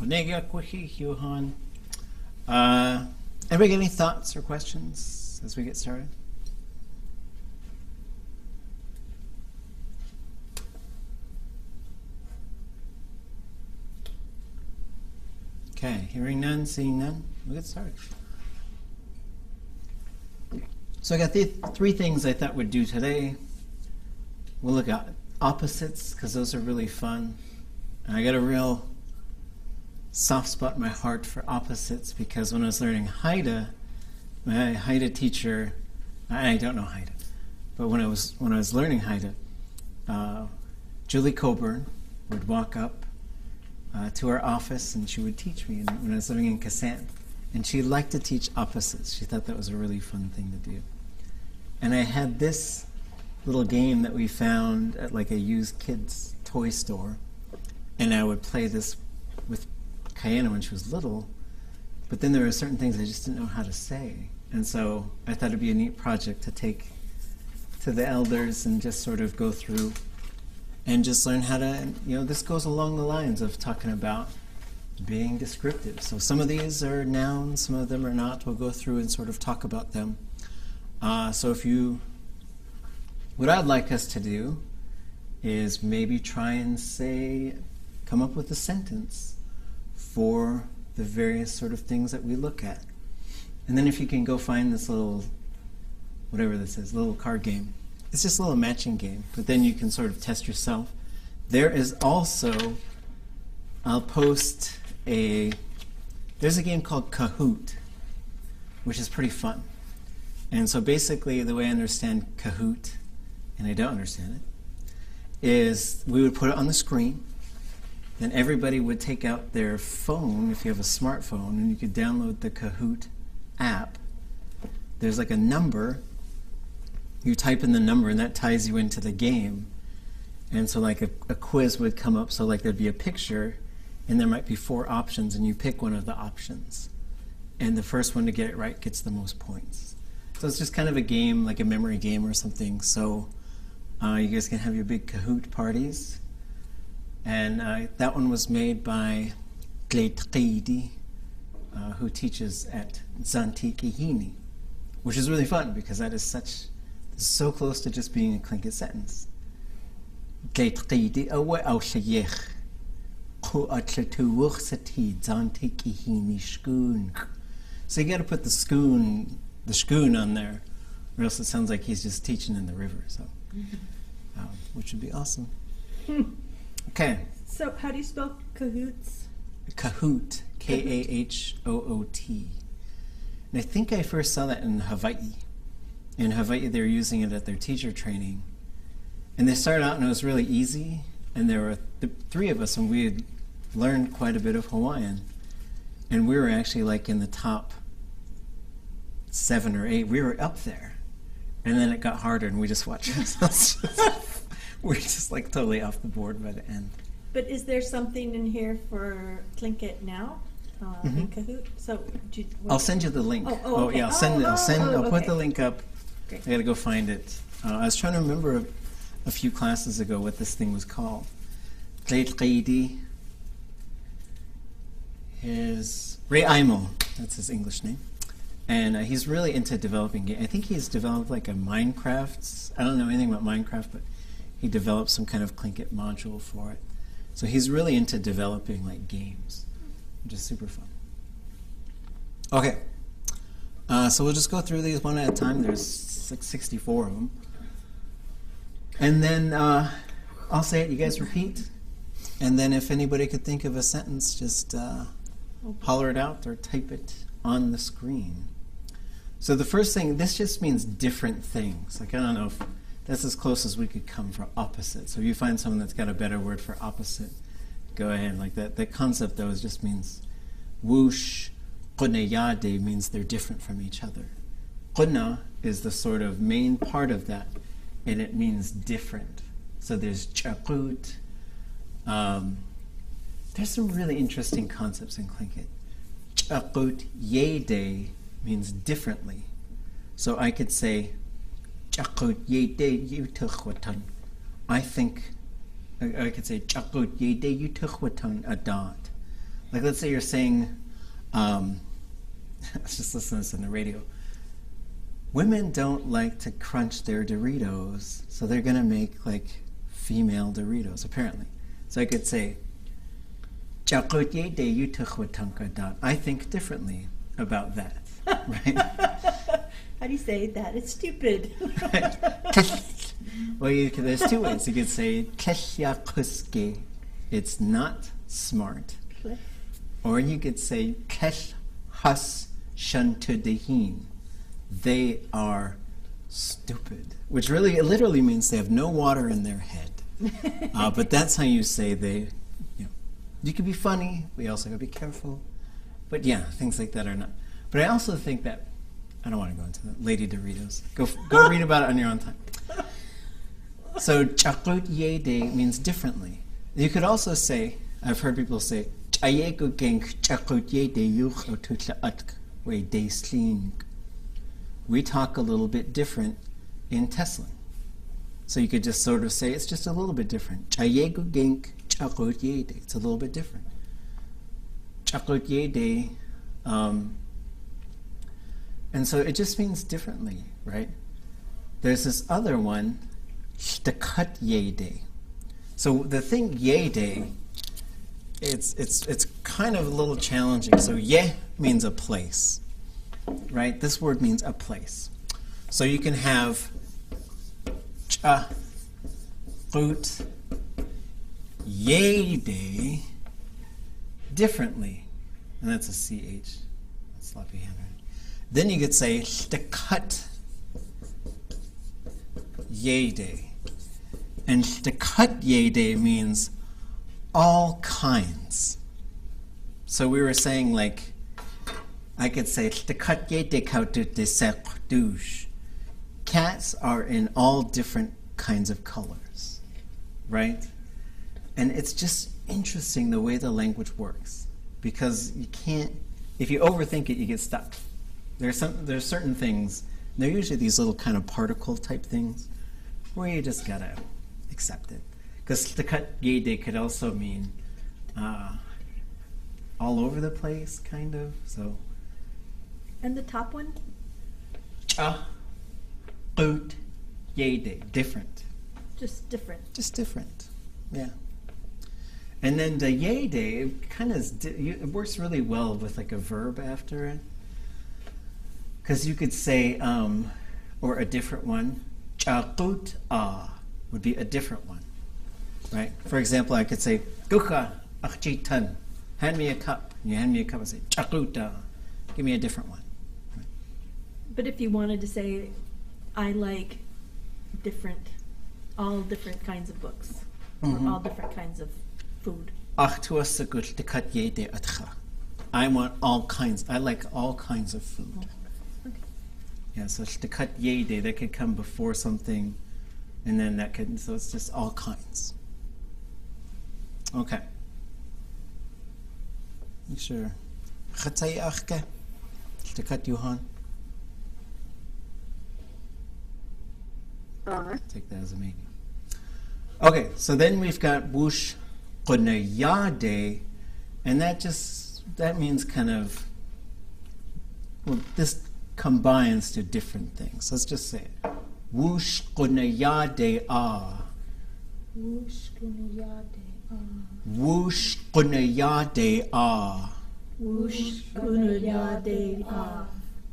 Anybody got any thoughts or questions as we get started? Okay, hearing none, seeing none, we'll get started. So I got the three things I thought we'd do today. We'll look at opposites, because those are really fun. And I got a real soft spot in my heart for opposites, because when I was learning Haida, my Haida teacher, I don't know Haida, but when I was learning Haida, Julie Coburn would walk up to our office and she would teach me when I was living in Kasan. And she liked to teach opposites. She thought that was a really fun thing to do. And I had this little game that we found at like a used kids toy store, and I would play this with Kayana when she was little, but then there were certain things I just didn't know how to say. And so I thought it'd be a neat project to take to the elders and just sort of go through and just learn how to, this goes along the lines of talking about being descriptive. So some of these are nouns, some of them are not. We'll go through and sort of talk about them. So what I'd like us to do is maybe try and come up with a sentence for the various sort of things that we look at. And then if you can go find this little, whatever this is, little card game. It's just a little matching game, but then you can sort of test yourself. There is also, I'll post there's a game called Kahoot, which is pretty fun. And so basically the way I understand Kahoot, and I don't understand it, is we would put it on the screen, then everybody would take out their phone, if you have a smartphone, and you could download the Kahoot app. There's like a number, you type in the number and that ties you into the game. And so like a quiz would come up, so like there'd be a picture, and there might be 4 options, and you pick one of the options. And the first one to get it right gets the most points. So it's just kind of a game, like a memory game or something. So you guys can have your big Kahoot parties. And that one was made by Tlingit, who teaches at Zantikihini, which is really fun because that is so close to just being a Tlingit sentence. So you got to put the schoon on there, or else it sounds like he's just teaching in the river. So, which would be awesome. Okay. So how do you spell cahoots? Kahoot, K-A-H-O-O-T. And I think I first saw that in Hawaii. In Hawaii, they were using it at their teacher training. And they started out and it was really easy. And there were 3 of us, and we had learned quite a bit of Hawaiian. And we were actually like in the top 7 or 8. We were up there. And then it got harder and we just watched ourselves. We're just like totally off the board by the end. But is there something in here for Tlingit now? In Kahoot? So I'll send you the link. Oh, okay. Yeah, I'll put okay. the link up. Great. I gotta go find it. I was trying to remember a few classes ago what this thing was called. Tlingit is Ray Aimo, that's his English name. And he's really into developing games. I think he's developed like a Minecraft. I don't know anything about Minecraft, but he developed some kind of Tlingit module for it. So he's really into developing like games, which is super fun. Okay, so we'll just go through these one at a time. There's like 64 of them. And then I'll say it, you guys repeat. And then if anybody could think of a sentence, just holler it out or type it on the screen. So the first thing, this just means different things. Like I don't know if that's as close as we could come for opposite. So if you find someone that's got a better word for opposite, go ahead. Like that. The concept though is just means whoosh. Qunayade means they're different from each other. Qunna is the sort of main part of that, and it means different. So there's chakut. There's some really interesting concepts in Tlingit. Chakut yede means differently. So I could say, Chakut yede yutukhwatan. I think, I could say, Chakut yede yutukhwatan adat. Like let's say you're saying, let's just listen to this on the radio. Women don't like to crunch their Doritos, so they're gonna make like female Doritos, apparently. So I could say, I think differently about that, right? How do you say that? It's stupid. Right. Well, there's two ways. You could say, it's not smart. Or you could say, they are stupid, which really, it literally means they have no water in their head. But that's how you say they, you can be funny, but you also gotta be careful. But yeah, things like that are not. But I also think that, I don't want to go into that, Lady Doritos. Go read about it on your own time. So, xákwti means differently. You could also say, I've heard people say, gugéink we talk a little bit different in Tesla. So you could just sort of say it's just a little bit different. It's a little bit different. And so it just means differently, right? There's this other one, nakúx. So the thing yéde, it's kind of a little challenging. So ye means a place, right? This word means a place. So you can have yéde differently, and that's a CH. That's sloppy handwriting. Then you could say nakúx yéde. And nakúx yéde means all kinds. So we were saying, like, I could say nakúx yéde kawduwasáy. Cats are in all different kinds of colors, right? And it's just interesting the way the language works, because you can't, if you overthink it, you get stuck. There's certain things, they're usually these little kind of particle type things, where you just gotta accept it. Because nakúx yéde could also mean all over the place, kind of. So. And the top one? Xákwti, different. Just different. Just different, yeah. And then the yéde, it works really well with like a verb after it. Because you could say, or a different one, kawduwasáy would be a different one, right? For example, I could say, kawdzitíx, hand me a cup. You hand me a cup, I say, kawduwasáy, give me a different one. Right? But if you wanted to say, I like all different kinds of books, or all different kinds of food. I want all kinds, I like all kinds of food. Okay. Yeah, so nakúx yéde, that could come before something, and then that could, so it's just all kinds. Okay. Make sure. Nakúx Johan. Take that as a maybe. Okay, so then we've got wuditl'ák, and that means kind of, well, this combines to different things. Let's just say it. Wuditl'ák. Wuditl'ák.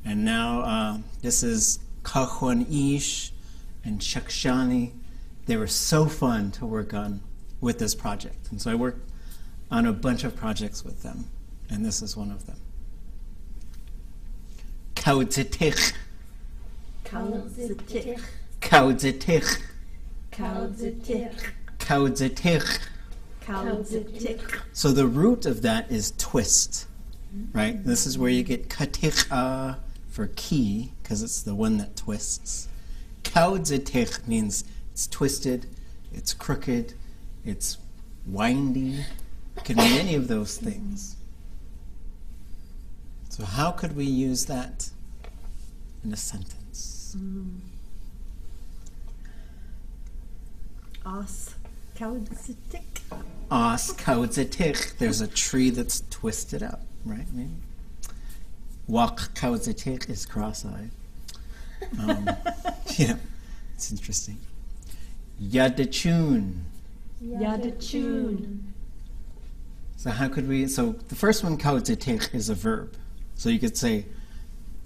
And now this is kawduwasáy and Shakshani. They were so fun to work on with this project. And so I worked on a bunch of projects with them, and this is one of them. Kawdzitíx. Kawdzitíx. Kawdzitíx. Kawdzitíx. Kawdzitíx. Kawdzitíx. So the root of that is twist, right? This is where you get katiqa for key, because it's the one that twists. Kawdzitíx means it's twisted, it's crooked, it's windy. It can mean any of those things. So how could we use that in a sentence? Os kawdzitíx. Os kawdzitíx. There's a tree that's twisted up, right? Maybe. Wuditl'ák kawdzitíx is cross-eyed. Yeah, it's interesting. Yatseen. Yatseen. So how could we? So the first one, kawdzitíx, is a verb. So you could say,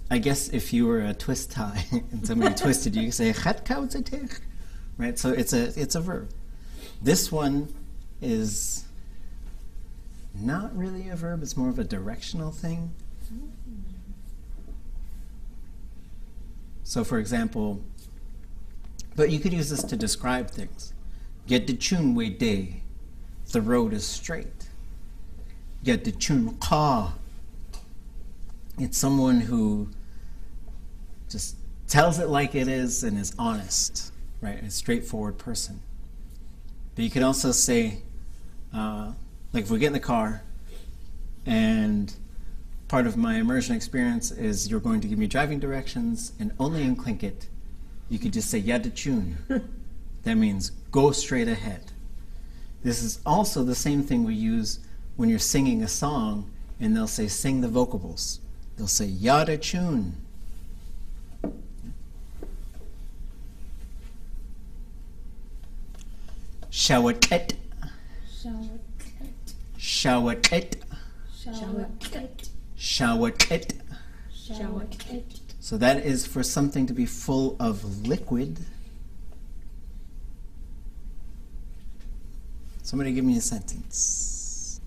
I guess if you were a twist tie and somebody twisted you, you could say kawdzitíx, right? So it's a verb. This one is not really a verb. It's more of a directional thing. So for example, but you could use this to describe things. Yatseen we day, the road is straight. Yatseen ka. It's someone who just tells it like it is and is honest, right? A straightforward person. But you could also say, like if we get in the car and part of my immersion experience is you're going to give me driving directions, and only in Tlingit you could just say yatseen. That means go straight ahead. This is also the same thing we use when you're singing a song and they'll say sing the vocables. They'll say yatseen. Xákwti. Xákwti. Xákwti. So that is for something to be full of liquid. Somebody give me a sentence.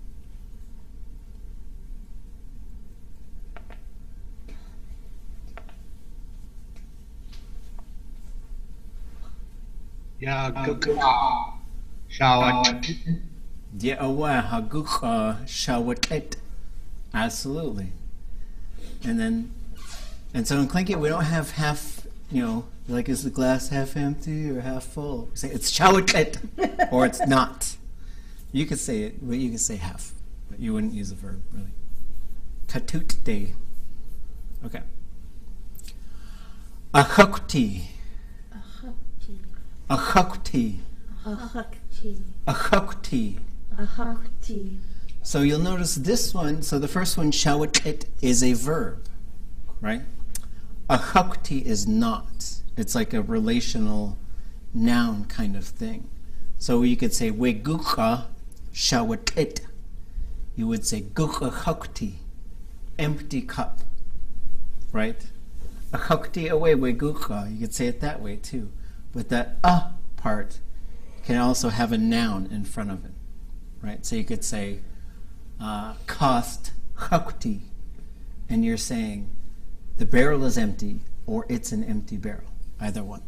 Xákwti. Absolutely. And so in Tlingit we don't have half, like is the glass half empty or half full? We say it's xákwti or it's not. You could say it, but you could say half, but you wouldn't use a verb really. Katut day. Okay. Xákwti. Xákwti. Xákwti. So you'll notice this one, so the first one, xákwti, is a verb, right? Xákwti is not. It's like a relational noun kind of thing. So you could say, gugéink xákwti. You would say, xákwti, empty cup, right? Xákwti away, gugéink. You could say it that way too. But that part can also have a noun in front of it, right? So you could say, cost xákwti, and you're saying the barrel is empty or it's an empty barrel, either one.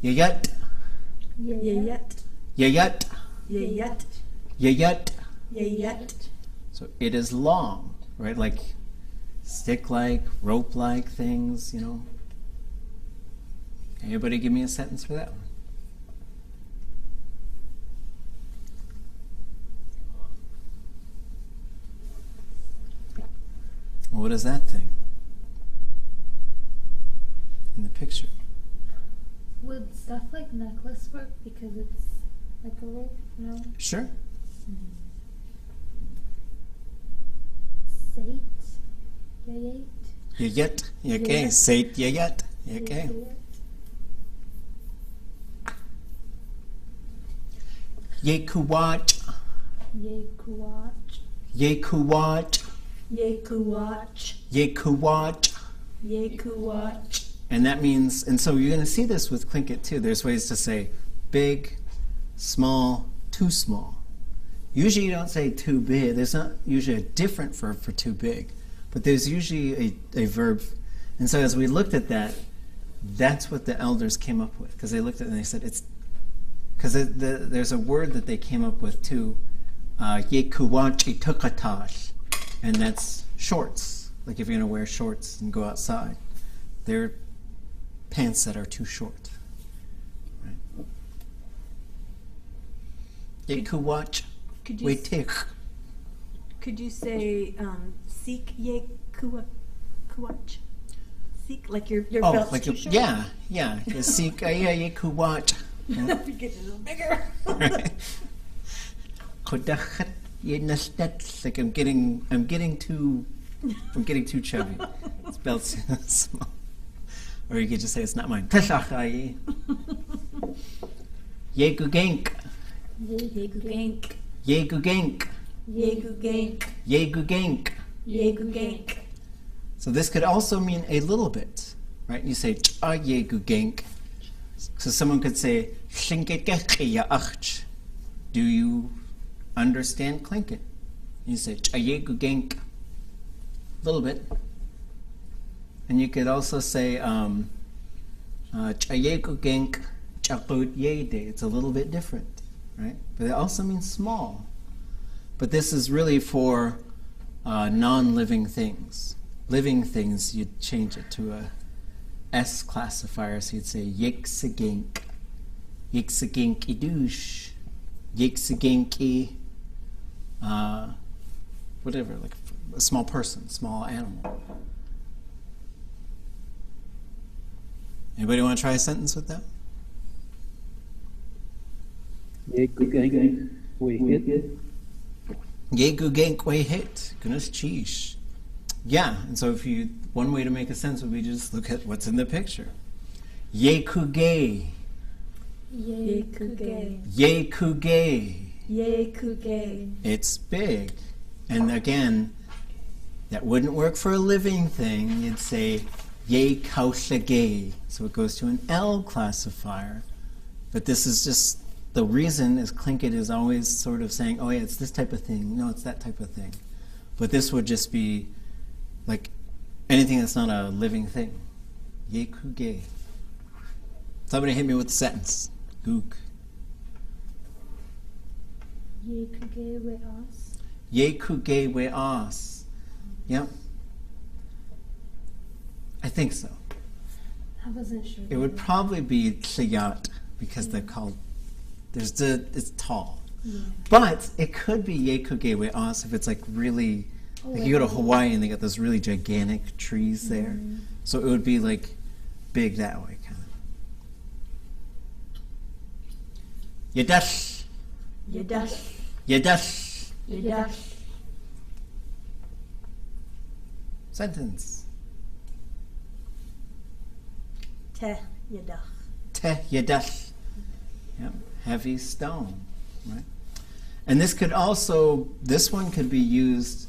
Yayat. So it is long, right? Like stick-like, rope-like things, Anybody give me a sentence for that one? What is that thing in the picture? Would stuff like necklace work because it's like a rope? No? Sure. Sate? Yayate? Yayat. Yakyee. Sate yayat. Yakyee. Koowaach. Koowaach. Koowaach. And that means, and so you're going to see this with Tlingit too. There's ways to say big, small, too small. Usually you don't say too big. There's not usually a different verb for too big, but there's usually a verb. And so as we looked at that, that's what the elders came up with, because they looked at it and they said it's, because there's a word that they came up with too, kawdzitíx, and that's shorts. Like if you're going to wear shorts and go outside, they're pants that are too short. Right? Koowaach. Could you say seek koowaach? seek, like your Oh, belt's like too a, short? yeah, yeah. You seek koowaach. If you get a little bigger. Like I'm getting too chubby. It's belt's small. Or you could just say it's not mine. Yakyee. Gugéink. Gugéink. Gugéink. Gugéink. Gugéink. Gugéink. So this could also mean a little bit, right? You say gugéink. So someone could say Tlingit. Do you understand Tlingit? You say gugéink. A little bit. And you could also say gugéink. It's a little bit different, right? But it also means small. But this is really for non-living things. Living things, you'd change it to a S classifier, so you'd say yxákwti, yxákwti, yxákwti, whatever, like a small person, small animal. Anybody want to try a sentence with that? Gugéink we hit. Goodness cheesh. Yeah, and so one way to make a sense would be just look at what's in the picture. Yakyee. Yakyee. Yakyee. It's big. And again, that wouldn't work for a living thing. You'd say kawduwasáy. So it goes to an L classifier. But this is just, the reason is Tlingit is always sort of saying, oh yeah, it's this type of thing. No, it's that type of thing. But this would just be like anything that's not a living thing. Yakyee. Somebody hit me with the sentence. Gook. Yakyee we os. Yep. I think so. I wasn't sure. It would probably be Tlingit because they're called. It's tall. Yeah. But it could be yakyee we os if it's like really. Like you go to Hawaii and they got those really gigantic trees there. So it would be like big that way, kind of. Yadysh. Yadysh. Yadysh. Yadysh. Sentence. Te yadysh. Te yadysh. Yep. Heavy stone. Right? And this one could be used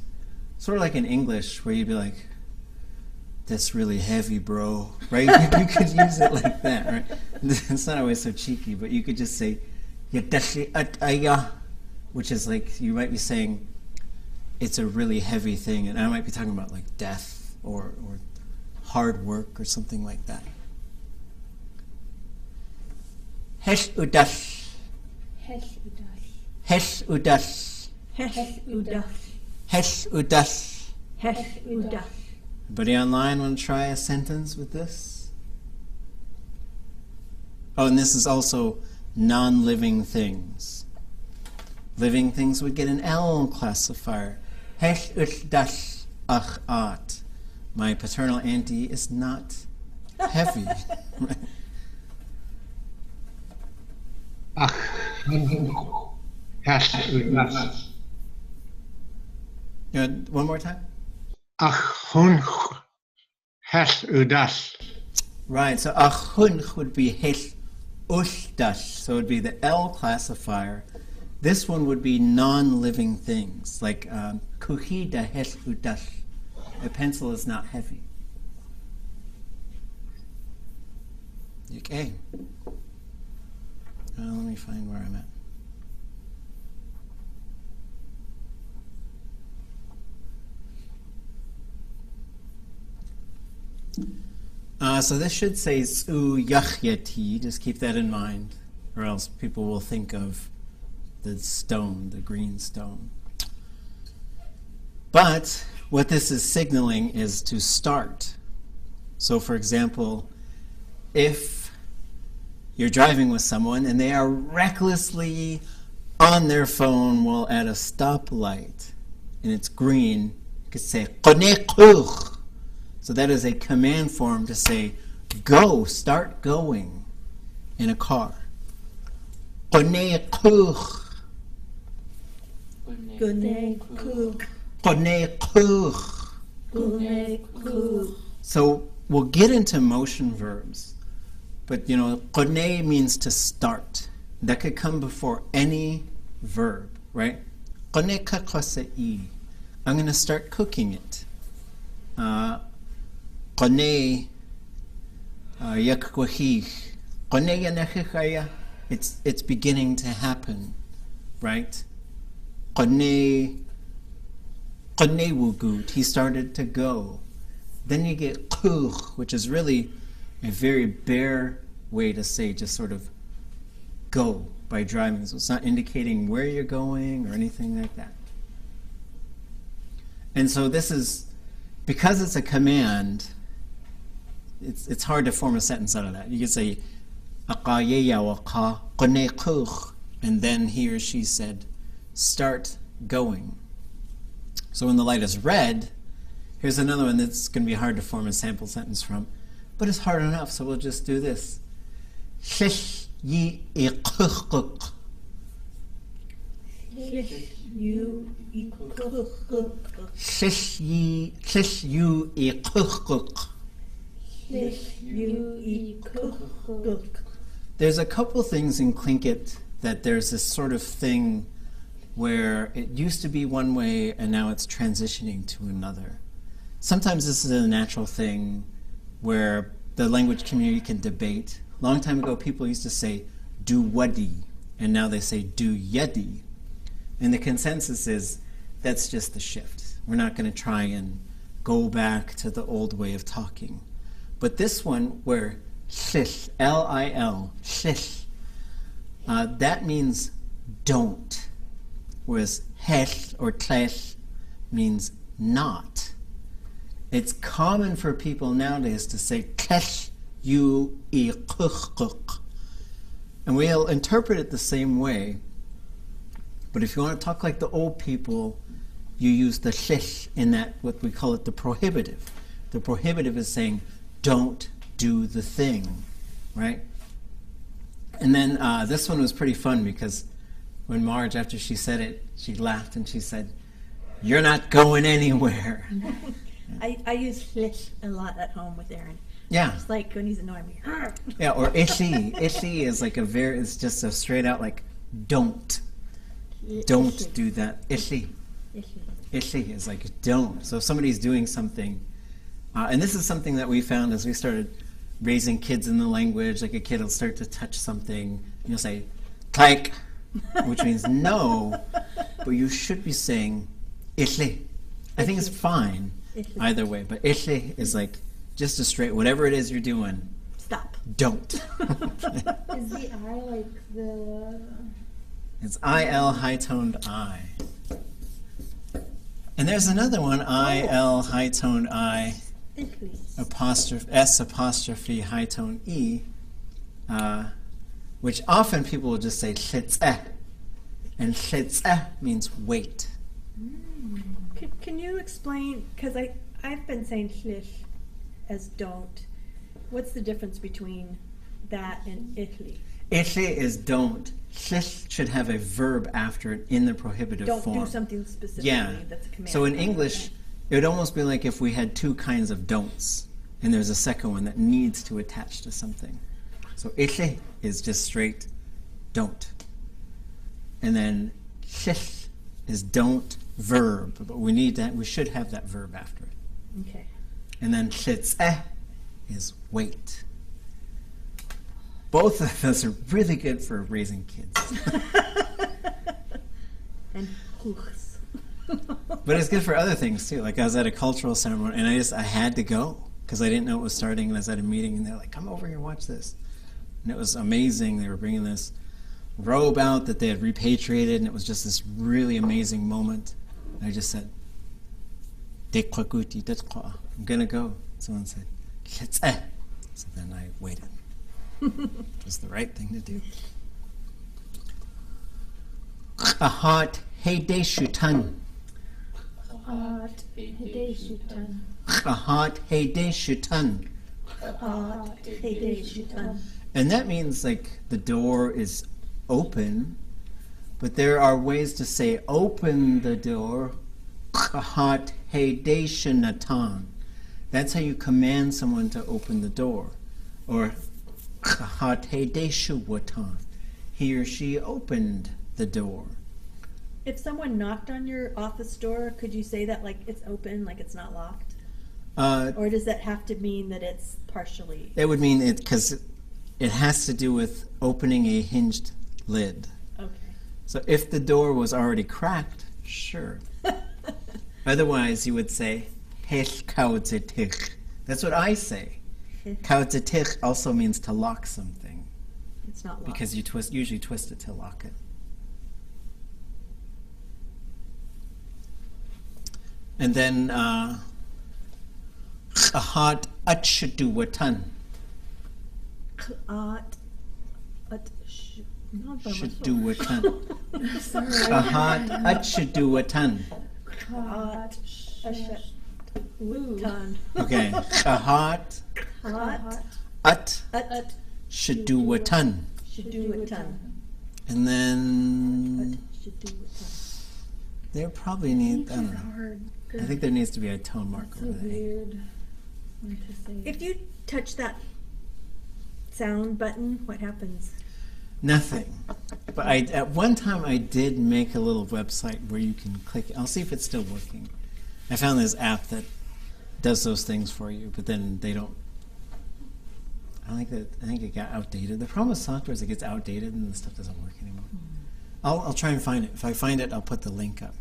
sort of like in English, where you'd be like, that's really heavy, bro, right? You could use it like that, right? It's not always so cheeky, but you could just say, which is like, you might be saying, it's a really heavy thing, and I might be talking about like death or hard work or something like that. Udash. Udash. Udash. Udash. Everybody online want to try a sentence with this? Oh, and this is also non-living things. Living things would get an L classifier. Wuditl'ák. My paternal auntie is not heavy. One more time? Right, so héenx would be héenx, so it would be the L classifier. This one would be non-living things, like hídidáx. A pencil is not heavy. Okay. Let me find where I'm at. So this should say yakyee, just keep that in mind, or else people will think of the stone, the green stone. But what this is signaling is to start. So for example, if you're driving with someone and they are recklessly on their phone while at a stoplight and it's green, you could say nakúx. So that is a command form to say, go, start going in a car. Koowaach. Koowaach. So we'll get into motion verbs, but kone means to start. That could come before any verb, right? Kone kawduwasáy. I'm going to start cooking it. Kone yakyee. Kone yanakikaya. It's beginning to happen, right? Kone wugut. He started to go. Then you get koowaach, which is really a very bare way to say just sort of go by driving. So it's not indicating where you're going or anything like that. And so this is, because it's a command, it's hard to form a sentence out of that. You could say, and then he or she said, start going. So when the light is red, here's another one that's going to be hard to form a sample sentence from, but it's hard enough, so we'll just do this. There's a couple things in Tlingit that there's this sort of thing where it used to be one way and now it's transitioning to another. Sometimes this is a natural thing where the language community can debate. A long time ago, people used to say, do wadi, and now they say, do yedi. And the consensus is, that's just the shift. We're not going to try and go back to the old way of talking. But this one, where shlish, L-I-L, shlish, that means don't. Whereas hesh or tlesh means not. It's common for people nowadays to say tlesh yu I kuk. And we'll interpret it the same way. But if you want to talk like the old people, you use the shlish in that, what we call it, the prohibitive. The prohibitive is saying, don't do the thing, right? And then this one was pretty fun because when Marge, after she said it, she laughed and she said, you're not going anywhere. I use shlish a lot at home with Aaron. Yeah. It's like when he's annoying me. Yeah, or ishi. Ishi is like it's just a straight out like, don't. Don't do that. Ishi. Ishi is like, don't. So if somebody's doing something, and this is something that we found as we started raising kids in the language, like a kid will start to touch something, and you'll say, tlak, which means no, but you should be saying, ishi. I think it's fine either way, but ishi is like, just a straight, whatever it is you're doing, stop. Don't. Is the I like the... It's I-L, high-toned I. And there's another one, I-L, high-toned I, apostrophe, S apostrophe, high-tone E, which often people will just say tlits'eh. And tlits'eh means wait. Can you explain, because I've been saying shlish as don't. What's the difference between that and ishi? Ishi is don't. Shlish should have a verb after it in the prohibitive form. Don't do something specifically. Yeah. That's a command. So in English, it would almost be like if we had two kinds of don'ts, and there's a second one that needs to attach to something. So ishi is just straight don't. And then shlish is don't verb, but we should have that verb after it. Okay. And then tlits'eh is wait. Both of those are really good for raising kids. And hooks. But it's good for other things too. Like I was at a cultural ceremony and I had to go because I didn't know it was starting, and I was at a meeting and they're like, come over here and watch this. And it was amazing. They were bringing this robe out that they had repatriated, and it was just this really amazing moment. And I just said, I'm gonna go. Someone said, "Yatseen." So then I waited. It was the right thing to do. Kawdzitíx. Hídidáx. Chahat heideshutan. And that means like the door is open, but there are ways to say open the door. Chahat heideshutan. That's how you command someone to open the door. Or chahat heideshuwatan. He or she opened the door. If someone knocked on your office door, could you say that like it's open, like it's not locked? Or does that have to mean that it's partially? It would mean it because it has to do with opening a hinged lid. Okay. So if the door was already cracked, sure. Otherwise, you would say, kawdzitíx. That's what I say. Kawdzitíx also means to lock something. It's not locked. Because you usually twist it to lock it. And then, chahat wuduwasháat. Wuduwasháat. Chahat wuduwasháat. Okay. Chahat wuduwasháat. And then there probably need, I don't know. I think there needs to be a tone mark over there. Weird one to say. If you touch that sound button, what happens? Nothing. But at one time I did make a little website where you can click. I'll see if it's still working. I found this app that does those things for you, but then they don't. I think it got outdated. The problem with software is it gets outdated and the stuff doesn't work anymore. I'll try and find it. If I find it, I'll put the link up.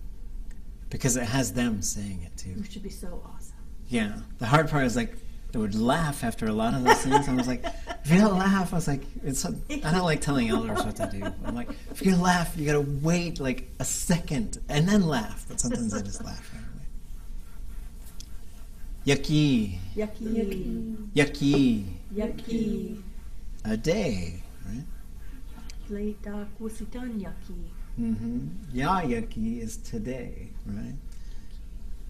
Because it has them saying it too. Which should be so awesome. Yeah. The hard part is like they would laugh after a lot of those things. I was like, if you don't laugh, I was like, I don't like telling elders what to do. I'm like, if you're gonna laugh, you gotta wait like a second and then laugh. But sometimes I just laugh right away. Yakyee. Yakyee. Yakyee. Yakyee. A day, right? Yakyee. Yakyee is today, right?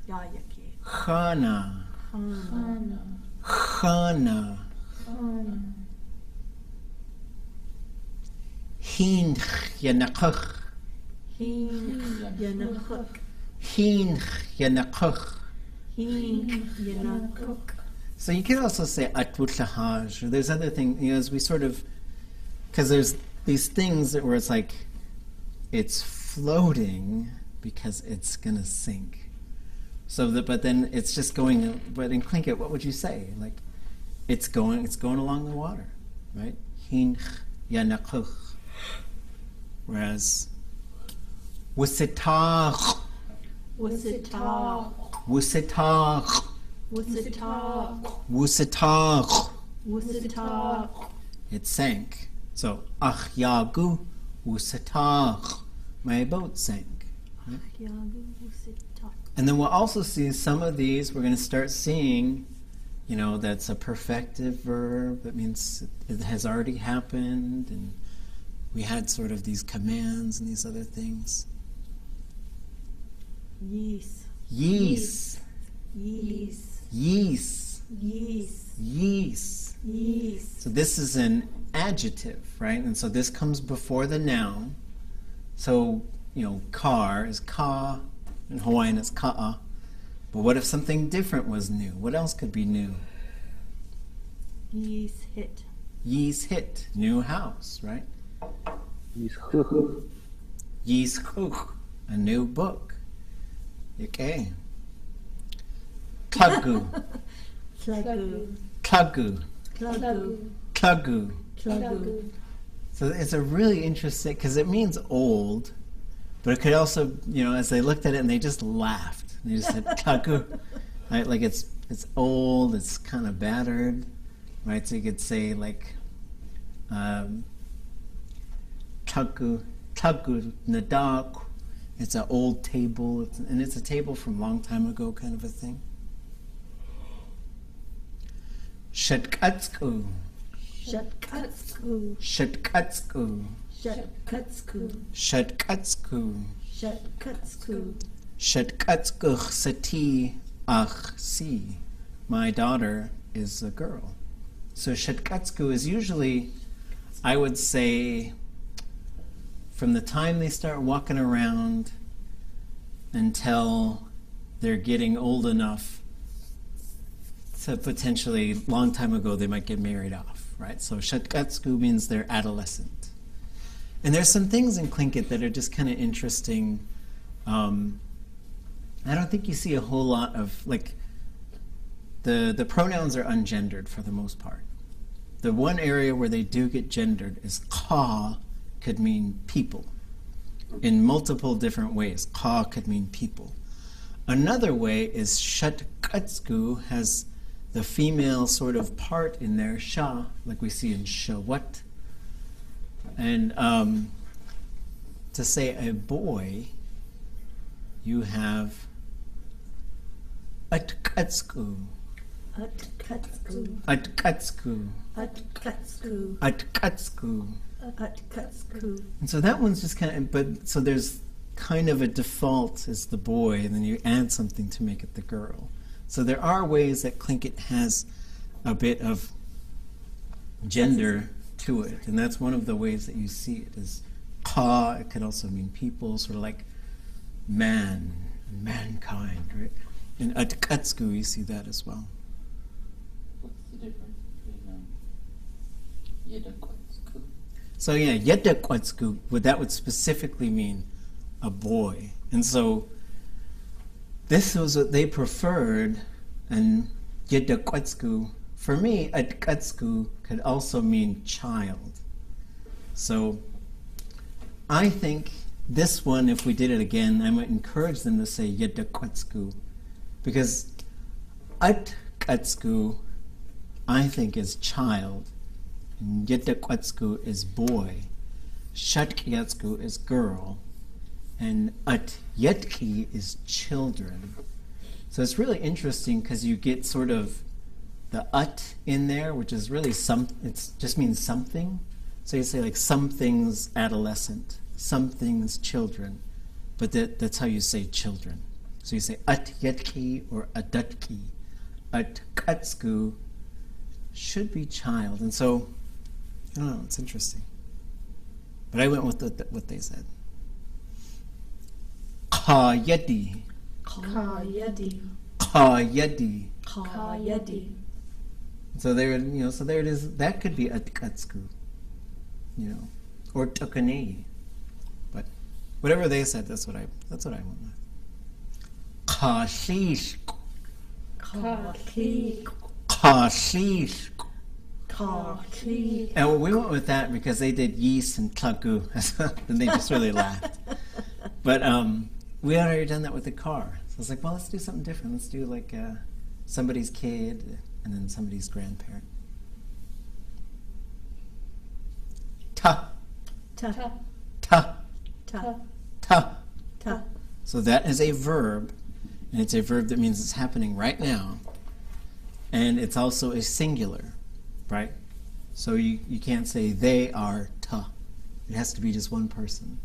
Yakyee. Chana. Chana. Héenx. So you can also say atwutlahaj, or there's other things, as we sort of, because there's these things where it's like, it's floating because it's going to sink. So that, but then it's just going, but in Tlingit, what would you say? Like, it's going along the water, right? Héenx. Whereas, wuditl'ák. It sank. So, yakyee, wuditl'ák. My boat sank. Right? And then we'll also see some of these, we're going to start seeing, that's a perfective verb. That means it has already happened. And we had sort of these commands and these other things. Yeast. Yeast. Yeast. Yeast. Yeast. Yeast. Yeast. So this is an adjective, right? And so this comes before the noun. So, car is ka, in Hawaiian it's ka'a. But what if something different was new? What else could be new? Yeast hit. Yeast hit, new house, right? Yeast cook, a new book. Yakyee. Tlagu. Tlagu. Tlagu. Tlagu. Tlagu. Tlagu. So it's a really interesting, because it means old, but it could also, as they looked at it and they just laughed. They just said tlagu, right? Like it's old, it's kind of battered, right? So you could say like tlagu nadák. It's an old table, and it's a table from a long time ago, kind of a thing. Xákwti. Xákwti. Xákwti. Xákwti. Xákwti. Xákwti. Xákwti ach, see, my daughter is a girl. So xákwti is usually, I would say, from the time they start walking around until they're getting old enough to potentially, long time ago, they might get married off, right? So xákwti means they're adolescent. And there's some things in Tlingit that are just kind of interesting. I don't think you see a whole lot of, like, the pronouns are ungendered for the most part. The one area where they do get gendered is ka could mean people in multiple different ways. Ka could mean people. Another way is xákwti has the female sort of part in there, sha, like we see in shawat. And to say a boy, you have utkatskú. Utkatskú. Utkatskú. Utkatskú. Utkatskú. Utkatskú. And so that one's just kind of, but so there's kind of a default is the boy, and then you add something to make it the girl. So there are ways that Tlingit has a bit of gender to it, and that's one of the ways that you see it is ka. It can also mean people, sort of like man, mankind, right? In utkatskú you see that as well. What's the difference between yakyee? So yeah, yakyee, that would specifically mean a boy. And so this was what they preferred, and yakyee, for me, utkatskú could also mean child. So I think this one, if we did it again, I might encourage them to say yakyee, because utkatskú, I think, is child, and yakyee is boy, xákwti is girl, and yakyee is children. So it's really interesting because you get sort of the in there, which is really it just means something. So you say like something's adolescent, something's children, but that's how you say children. So you say yakyee or yakyee. Utkatskú should be child, and so I don't know. It's interesting, but I went with what they said. Kawdzitíx. Kawdzitíx. Kawdzitíx. Kawdzitíx. So there, so there it is. That could be utkatskú, or tukanei. But whatever they said, that's what I went with. Kawshish. Kawkliik. Kawshish. Kawkliik. And we went with that because they did yeast and tlagu, and they just really laughed. But we had already done that with the car. So I was like, well, let's do something different. Let's do like somebody's kid and then somebody's grandparent. Ta. Ta. Ta. Ta. Ta. Ta. So that is a verb, and it's a verb that means it's happening right now. And it's also a singular, right? So you can't say they are ta. It has to be just one person.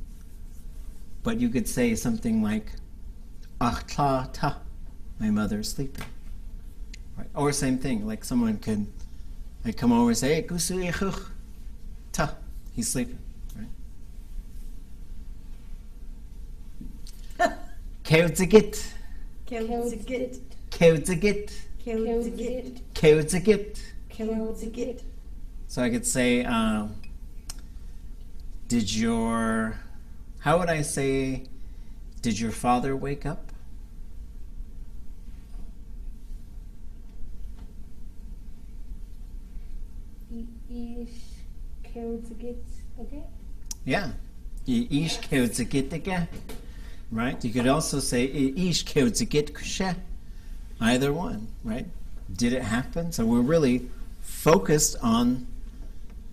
But you could say something like, ach tla ta, my mother is sleeping. Right? Or same thing, like someone could come over and say, hey, gusulichuch ta, he's sleeping. Right? Kawdzitíx. Kawdzitíx. Kawdzitíx. Kawdzitíx. Kawdzitíx. Kawdzitíx. So I could say, how would I say, did your father wake up? Ish kawdzitíx, okay? Yeah. Ish kawdzitíx. Right? You could also say, ish kawdzitíx. Either one, right? Did it happen? So we're really focused on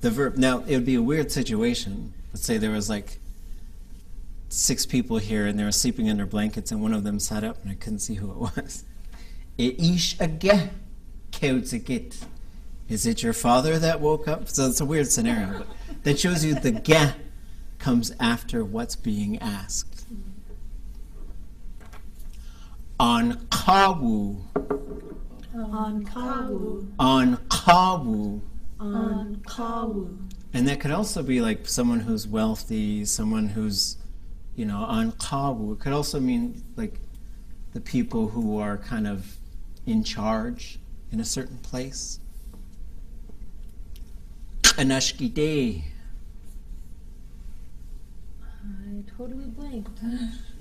the verb. Now, it would be a weird situation. Let's say there was like 6 people here and they were sleeping under blankets and one of them sat up and I couldn't see who it was. Ish ageh kawdzitíx. Is it your father that woke up? So it's a weird scenario, but that shows you the geh comes after what's being asked. On kawu. On kawu. On kawu. On kawu. And that could also be like someone who's wealthy, someone who's, on kawu. It could also mean like the people who are kind of in charge in a certain place. Anashkide. I totally blanked.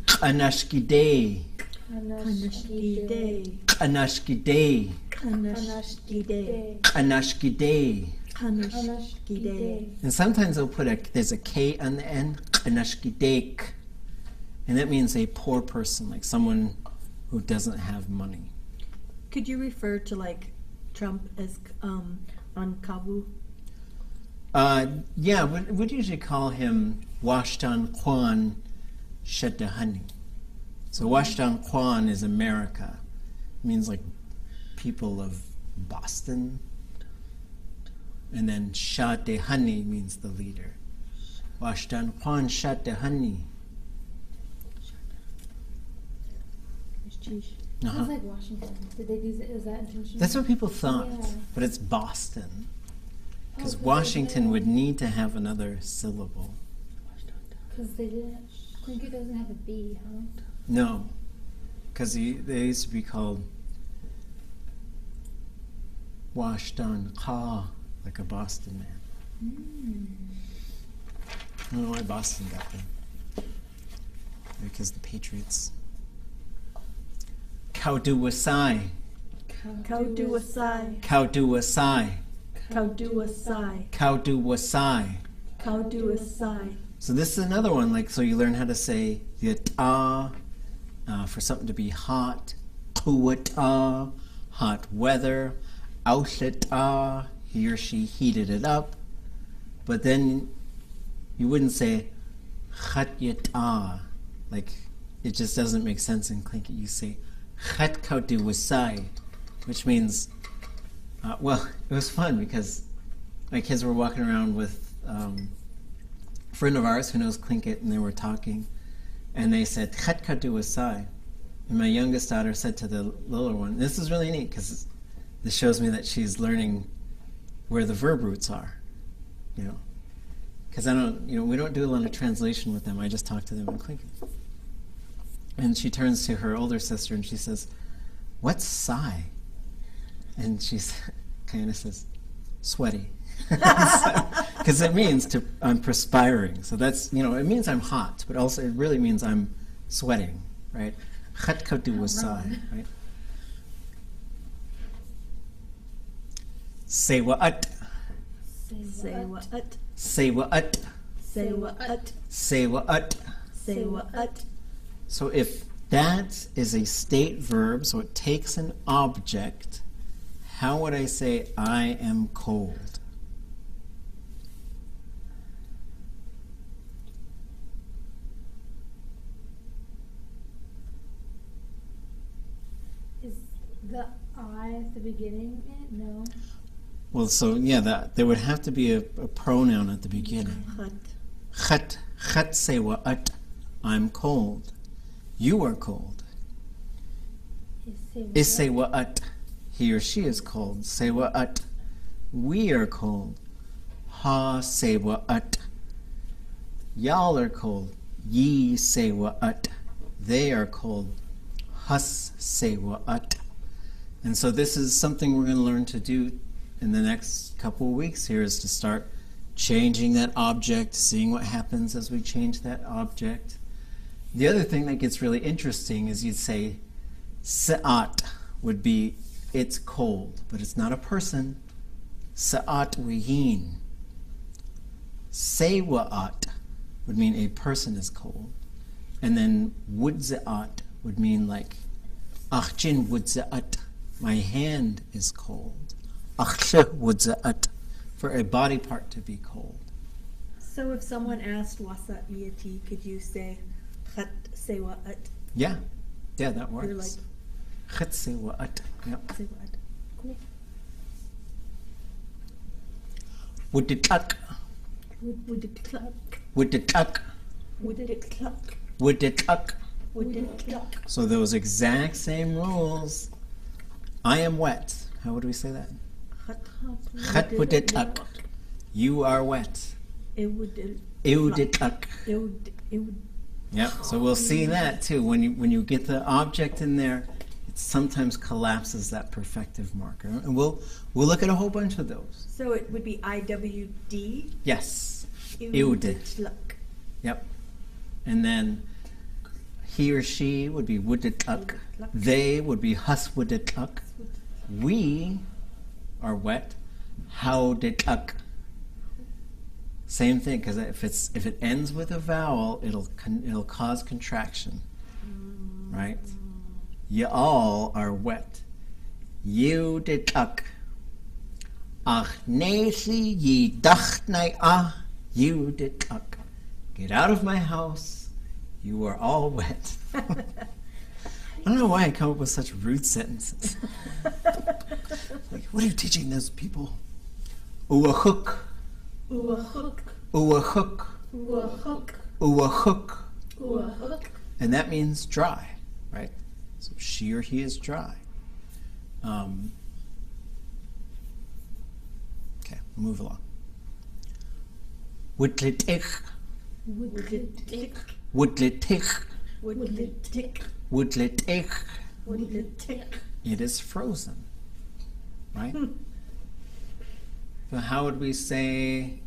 Anashkide. Kanashkide. Anashkide. Kanashkide. Anashkide. Kanashkide. And sometimes they'll there's a K on the end, anashkidék. And that means a poor person, like someone who doesn't have money. Could you refer to like Trump as on kawu? Yeah, we'd usually call him Washington Kwan Shedahani. So Washington Kwan is America. It means like people of Boston. And then Shadehani means the leader. Washington Kwan Shadehani. Sounds like Washington. Did they do that? Is that intentional? That's what people thought, Yeah. but it's Boston. Because Oh, Washington would need to have another syllable. Because they didn't. Tlingit doesn't have a B, huh? No, because they used to be called Washington Ka, like a Boston man. I don't know why Boston got them. Because the Patriots. Kawduwasáy. Kawduwasáy. Kawduwasáy. Kawduwasáy. Kawduwasáy. Kawduwasáy. So this is another one, like, so you learn how to say yatá, for something to be hot, koowaach, hot weather, wuditl'ák, he or she heated it up, but then you wouldn't say kawdzitíx, like, it just doesn't make sense in Tlingit. You say kawduwasáy, which means, well, it was fun because my kids were walking around with a friend of ours who knows Tlingit, and they were talking, and they said kawduwasáy, and my youngest daughter said to the littler one, this is really neat because this shows me that she's learning where the verb roots are, because we don't do a lot of translation with them. I just talk to them in Tlingit. And she turns to her older sister and she says, "What's sigh?" And she kind of says, "Sweaty." Because it means I'm perspiring. So that's, it means I'm hot, but also it really means I'm sweating, right? Kawduwasáy, right? Say wa'at. Say wa'at. Say wa'at. Say wa'at. Say wa'at. Say wa'at. So if that is a state verb, so it takes an object, how would I say I am cold? Is the I at the beginning it? No. Well, so yeah, there would have to be a pronoun at the beginning. Chat. Chat say wa'at, I'm cold. You are cold. Is say wa'at, he or she is cold. Say wa'at, we are cold. Ha say wa'at, y'all are cold. Ye say wa'at, they are cold. Hus say wa'at. And so this is something we're going to learn to do in the next couple of weeks here, is to start changing that object, seeing what happens as we change that object. The other thing that gets really interesting is you'd say sa'at would be it's cold, but it's not a person. Sa'at wihin. Say wa'at would mean a person is cold. And then wuditl'ák would mean like achjin wuditl'ák, my hand is cold. Achshe wuditl'ák, for a body part to be cold. So if someone asked wasa iyati, could you say chat say wa'at? Yeah, that works. You're like, Chat say wa'at. Yep. say wa'at. Cool. Wuditl'ák. Wuditl'ák. Wuditl'ák. Wuditl'ák. Wuditl'ák. wuditl'ák. So those exact same rules. I am wet. How would we say that? wuditl'ák. You are wet. wuditl'ák. Yeah, so we'll see that too. When you get the object in there, it sometimes collapses that perfective marker. And we'll look at a whole bunch of those. So it would be IWD. Yes. Wuditl'ák. Yep. And then he or she would be wuditl'ák. They would be wuditl'ák. We are wet. Howditl'ák. Same thing, because if it ends with a vowel, it'll cause contraction, right? Y'all are wet. Wuditl'ák. Ach nesi ye dachnai ah wuditl'ák. Get out of my house. You are all wet. I don't know why I come up with such rude sentences. Like, what are you teaching those people? Koowaach. Koowaach. Koowaach. Koowaach. Koowaach. Koowaach. And that means dry, right? So she or he is dry. Okay, we'll move along. Wuditl'ák. Wuditl'ák. Wuditl'ák. Wuditl'ák. Wuditl'ák. Wuditl'ák. It is frozen, right? So how would we say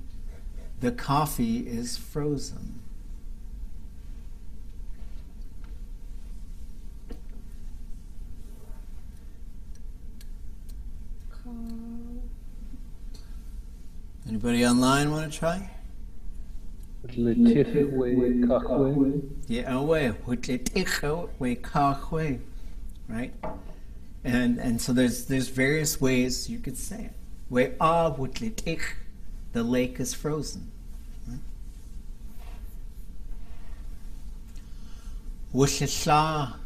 the coffee is frozen? Anybody online want to try? Yeah, wuditl'ák, right? And so there's various ways you could say it. Wuditl'ák, the lake is frozen. Wuditl'ák,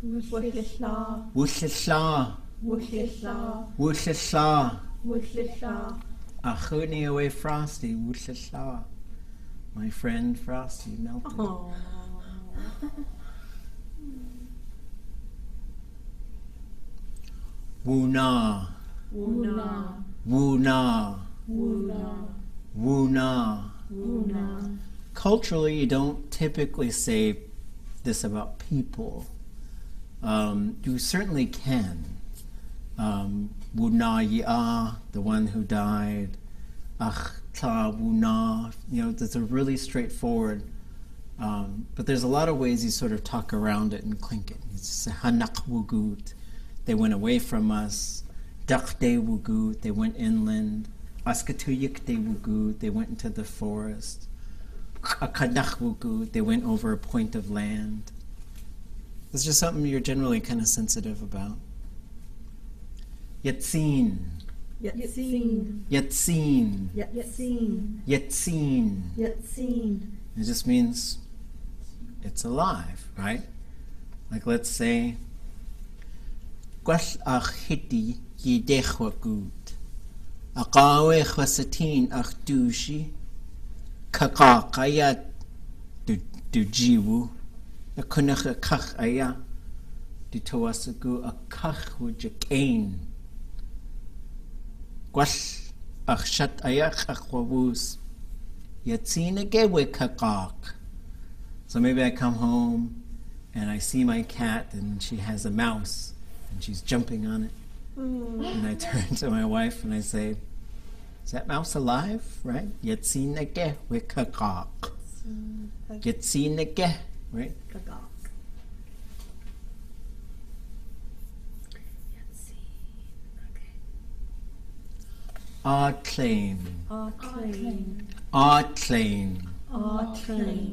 Wuditl'ák. wuditl'ák, Wuditl'ák. wuditl'ák. Wuditl'ák. Achuni away Frosty, wuditl'ák. My friend Frosty melted. Oh. Wuna, Wuna. wuna, Wuna. wuna. Wuna. Culturally, you don't typically say this about people. You certainly can. Wuna ya, the one who died. Ach ta wuna. You know, that's a really straightforward. But there's a lot of ways you sort of talk around it in Tlingit. You just say hanak wugut. They went away from us. Dakde wugut. They went inland. Askatuyikde wugut. They went into the forest. Akadach wugut. They went over a point of land. It's just something you're generally kind of sensitive about. Yatseen. Yatseen. Yatseen. Yatseen. Yatseen. Yatseen. It just means it's alive, right? Like let's say, koowaach hiti yidechwagut. Akawech wasatin ach dushi. Kakakayat du jiwu. Akunach akach aya. Du tawasagu akach wuditl'ák. Koowaach shat ayach akwawus. Yatseen kawduwasáy. So maybe I come home and I see my cat and she has a mouse and she's jumping on it. And I turn to my wife and I say, is that mouse alive? Right? Yatseen kawduwasáy. Yatseen, right? Kawduwasáy. Tlingit. Tlingit. Tlingit. Tlingit.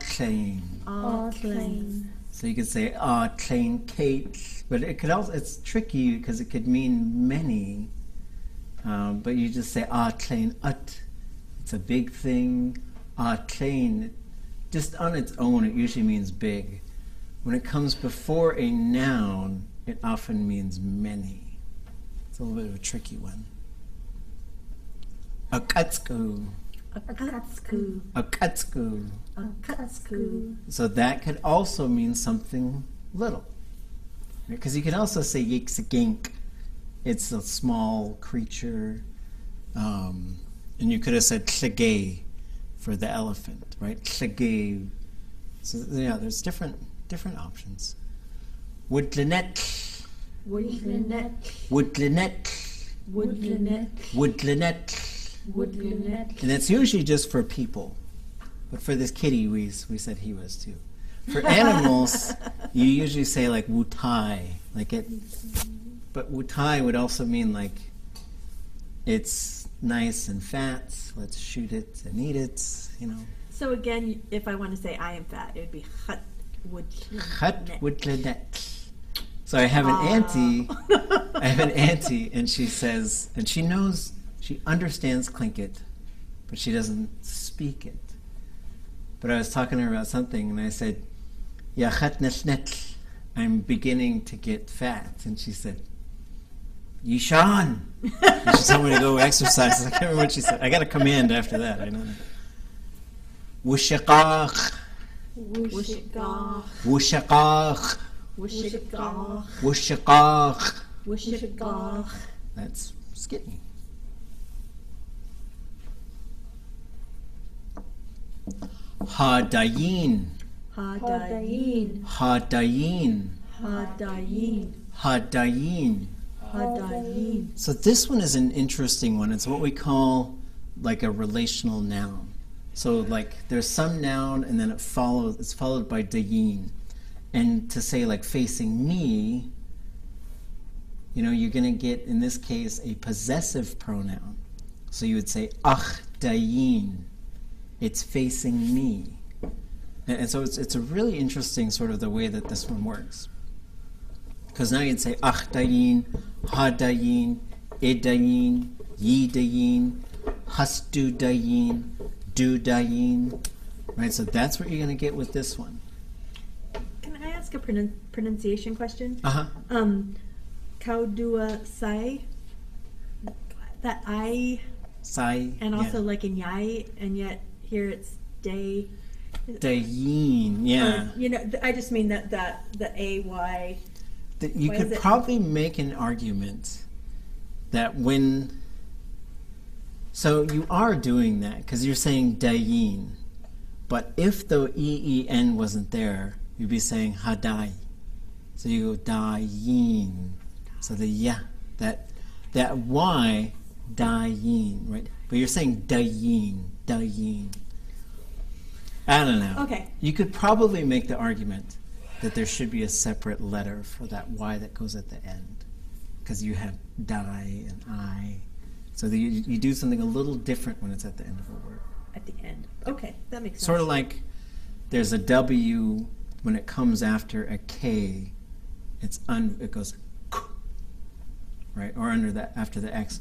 Tlingit. Tlingit. So you could say Tlingit, but it could also, it's tricky because it could mean many. But you just say Tlingit. It's a big thing. Tlingit, just on its own, it usually means big. When it comes before a noun, it often means many. It's a little bit of a tricky one. Akatsku. Akatsku. Akatsku. Akatsku. So that could also mean something little. Because you can also say gugéink. It's a small creature. And you could have said tlagu for the elephant, right? Tlagu. So yeah, there's different options. Wuditl'ák. Wuditl'ák. Wuditl'ák. Wuditl'ák. Wuditl'ák. Wuditl'ák. And that's usually just for people. But for this kitty, we said he was too. For animals, you usually say like wutai, like it. But wutai would also mean like it's nice and fat. Let's shoot it and eat it. You know. So again, if I want to say I am fat, it would be chat Chat wuditl'ák. So I have an auntie. I have an auntie, and she says, and she knows, she understands Tlingit, but she doesn't speak it. But I was talking to her about something, and I said, "Ya chat nesnet, I'm beginning to get fat," and she said, "Yishan." And she told me to go exercise. I can't remember what she said. I got a command after that. I know that. Wushaqach. Wushaqach. Wushaqach. Wushaqach. Wushaqach. Wushaqach. That's skinny. Dayéen. Dayéen. Dayéen. Dayéen. Dayéen. Dayéen. So this one is an interesting one. It's what we call like a relational noun. So like there's some noun and then it's followed by dayéen. And to say like facing me, you know, you're going to get in this case a possessive pronoun. So you would say dayéen. It's facing me. And so it's a really interesting sort of the way that this one works. Because now you'd say dayéen, dayéen, dayéen, dayéen, dayéen, dayéen. Right, so that's what you're going to get with this one. Can I ask a pronunciation question? Uh-huh. Kawduwasáy, that I, Sai, and also yeah. like in yakyee, and yet here it's day. Dayéen, yeah. You know, I just mean that the AY. You Why could is it- probably make an argument that when, so you are doing that because you're saying dayéen, but if the EEN wasn't there, you'd be saying hadai. So you go dayéen. So the ya, that Y, dayéen, right? But you're saying dayéen. I don't know. Okay. You could probably make the argument that there should be a separate letter for that Y that goes at the end. Because you have die and I. So that you do something a little different when it's at the end of a word. At the end. Okay, that makes sense. Sort of like there's a W when it comes after a K, it goes right? Or after the X,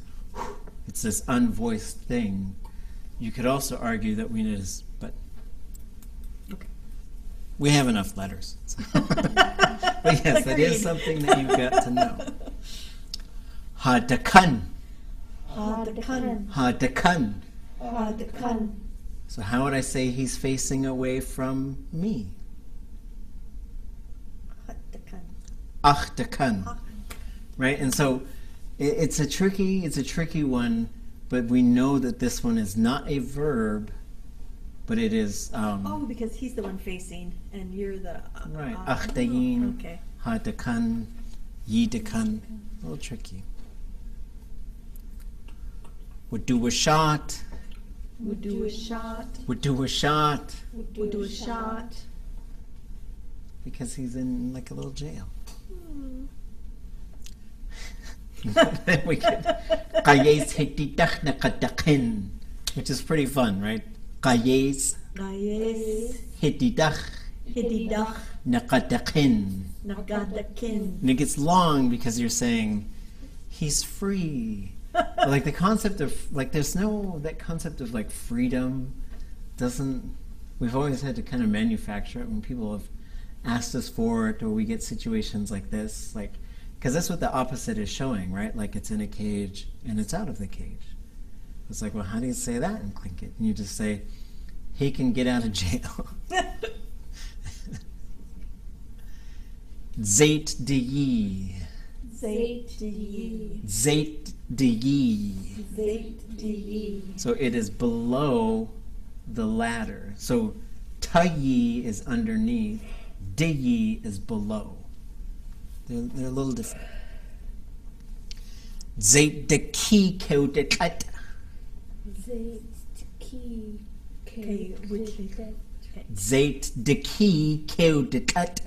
it's this unvoiced thing. You could also argue that but Okay. we have enough letters. But yes, that is Agreed. something that you've got to know. Hādakan. Hādakan. Hādakan. So how would I say he's facing away from me? Achdakan. Right? And so it's a tricky one, but we know that this one is not a verb, but it is Oh, because he's the one facing, and you're the... right. Achdayin, Okay. hādakan, hídidáx. A little tricky. Wuduwasháat. Wuduwasháat. Wuduwasháat. Wuduwasháat. Because he's in like a little jail. Hmm. Then we get gayéis hídidáx nagadikin, which is pretty fun, right? Gayéis Gayéis. hídidáx Hídidáx. nagadikin. Nagadikin. And it gets long because you're saying he's free. Like the concept of like that concept of like freedom we've always had to kind of manufacture it when people have asked us for it, or we get situations like this, like, because that's what the opposite is showing, right? Like it's in a cage and it's out of the cage. It's like, well, how do you say that in Tlingit? And you just say, he can get out of jail. Zait de yi. Zait de yi. Zait de yi. Zait de yi. So it is below the ladder. So tayi is underneath, de yi is below. They're a little different. Zait de ki kawditíx. Zait ki Kawditíx. Zait de ki kawditíx.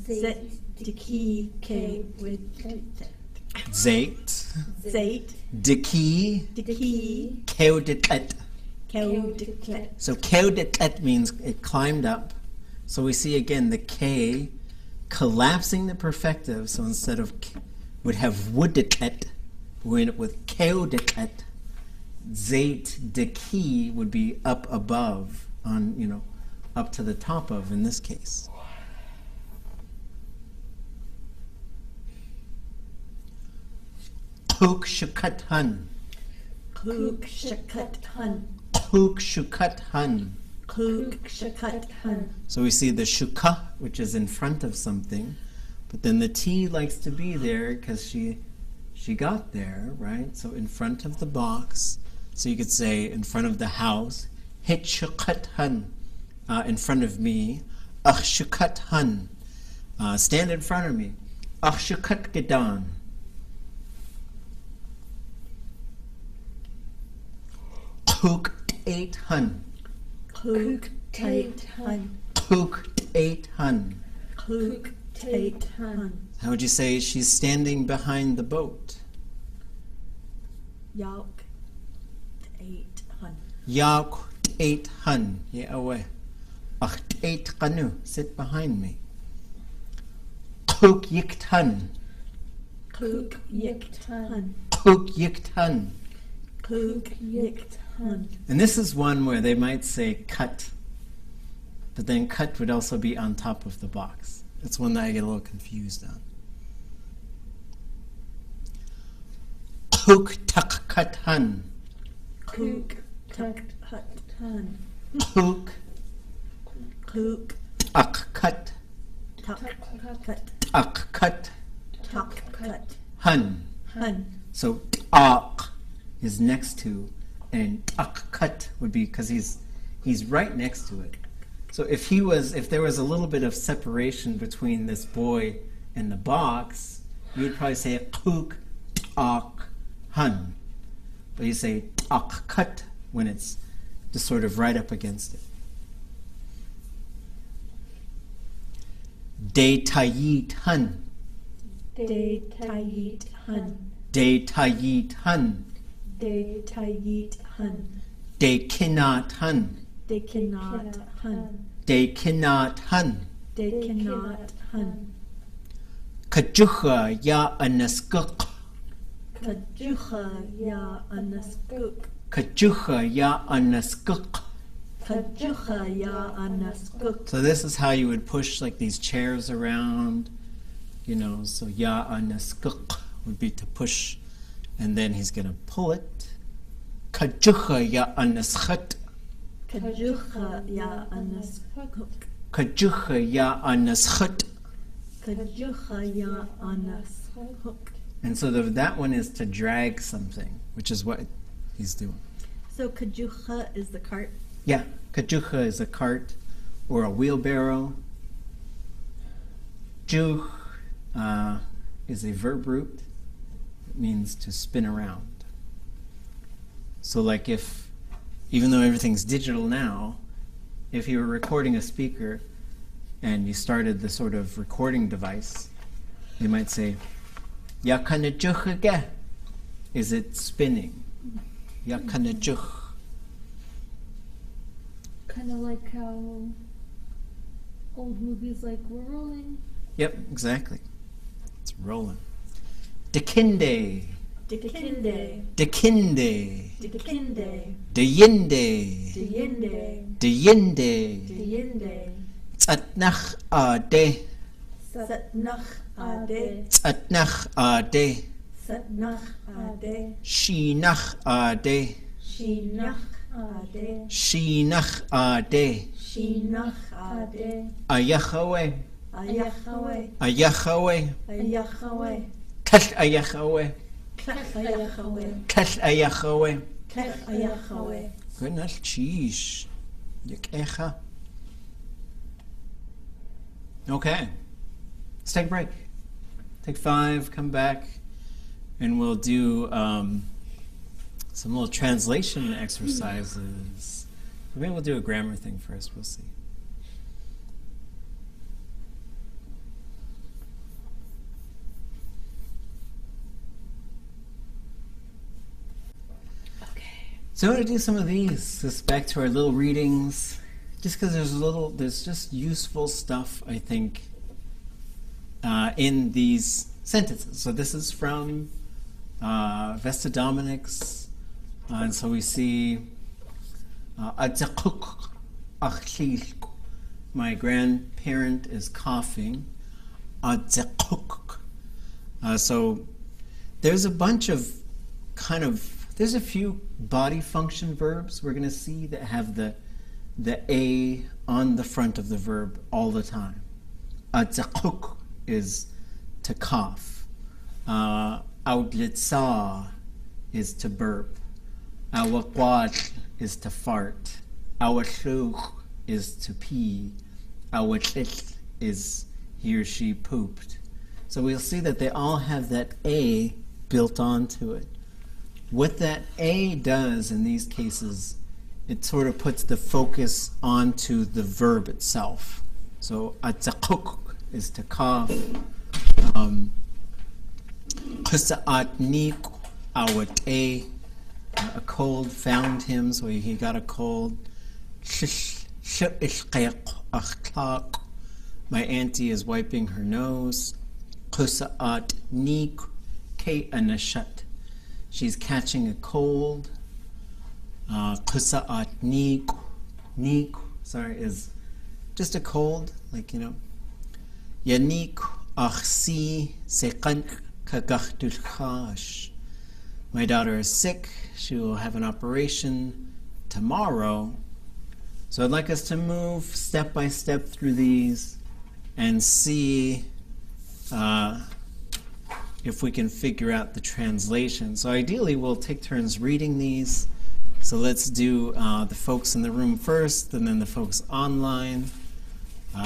Zait de ki kawditíx. Zait Zait de ki de ki kawditíx. kawditíx. So kawditíx means it climbed up. So we see again the K collapsing the perfective. So instead of would have wuditl'ák, we end up with kawditíx. Zait de ki would be up above, on, you know, up to the top of in this case. Koowaach shukat hun. Koowaach shakat hun. Koowaach shukat hun. Koowaach shakat hun. So we see the shukah, which is in front of something, but then the T likes to be there because she got there, right? So in front of the box. So you could say in front of the house, hit shukat hun, in front of me, ach shukat hun, stand in front of me, ach shukat gedan. Koowaach hun. Koowaach hun. Koowaach hun. Koowaach hun. How would you say she's standing behind the boat? Yakyee hun. Yakyee hun. Yeah, away. Yakyee qanu. Sit behind me. Koowaach hun. Koowaach hun. Koowaach hun. Koowaach hun. And this is one where they might say cut, but then cut would also be on top of the box. It's one that I get a little confused on. Koowaach hun. Koowaach hun. Koowaach Koowaach hun. hun. So tlak is next to, and tlak would be because he's right next to it. So if there was a little bit of separation between this boy and the box, you would probably say koowaach hun, but you say tlak when it's just sort of right up against it. Dayéen hun. Dayéen hun. Dayéen hun. Dayéen hun. Dayéen hun. Dayéen hun. Dayéen hun. Dayéen hun. Kawduwasáy ya nakúx. Kawduwasáy ya nakúx. Kawduwasáy ya nakúx. Kawduwasáy ya nakúx. So this is how you would push like these chairs around, you know. So ya nakúx would be to push, and then he's going to pull it. Kawduwasáy ya nakúx. Kawduwasáy ya nakúx. Kawduwasáy ya nakúx. Kawduwasáy ya nakúx. And so that one is to drag something, which is what he's doing. So kawduwasáy is the cart. Yeah, kawduwasáy is a cart or a wheelbarrow. Juh is a verb root. It means to spin around. So like even though everything's digital now, if you were recording a speaker and you started the sort of recording device, you might say, yakyee, is it spinning? Yakyee. Kind of like how old movies like we're rolling. Yep, exactly. It's rolling. Dikinde. Dikinde. Dikinde. Dikinde. Dayende. Dayende. Dayende. Dayende. Tsatnach ade. Satnach ade. Tsatnach ade. Satnach ade. Shinach ade. Shinach ade. Shinach ade. Shinach ade. Ayachawe. Ayachawe. Ayachawe. Ayachawe. Kash ayachawe. Klach ayachawe. Kash ayachawe. Klach ayachawe. Goodness, cheese. Yakecha. Okay. Let's take a break. Take 5, come back, and we'll do some little translation exercises. Maybe we'll do a grammar thing first, we'll see. So I'm going to do some of these, just back to our little readings, just because there's just useful stuff, I think, in these sentences. So this is from Vesta Dominic's, and so we see my grandparent is coughing. So there's a bunch of there's a few body function verbs we're going to see that have the a on the front of the verb all the time. Atzakuk is to cough. Wuditl'ák is to burp. Kawduwasáy is to fart. Wuduwasháat is to pee. Wuditl'ák is he or she pooped. So we'll see that they all have that a built onto it. What that a does in these cases, it sort of puts the focus onto the verb itself. So atzakuk is to cough. Kawdzitíx, a cold found him, so he got a cold. My auntie is wiping her nose. She's catching a cold. Is just a cold, like, my daughter is sick. She will have an operation tomorrow. So I'd like us to move step by step through these and see if we can figure out the translation. So ideally we'll take turns reading these. So let's do the folks in the room first, and then the folks online.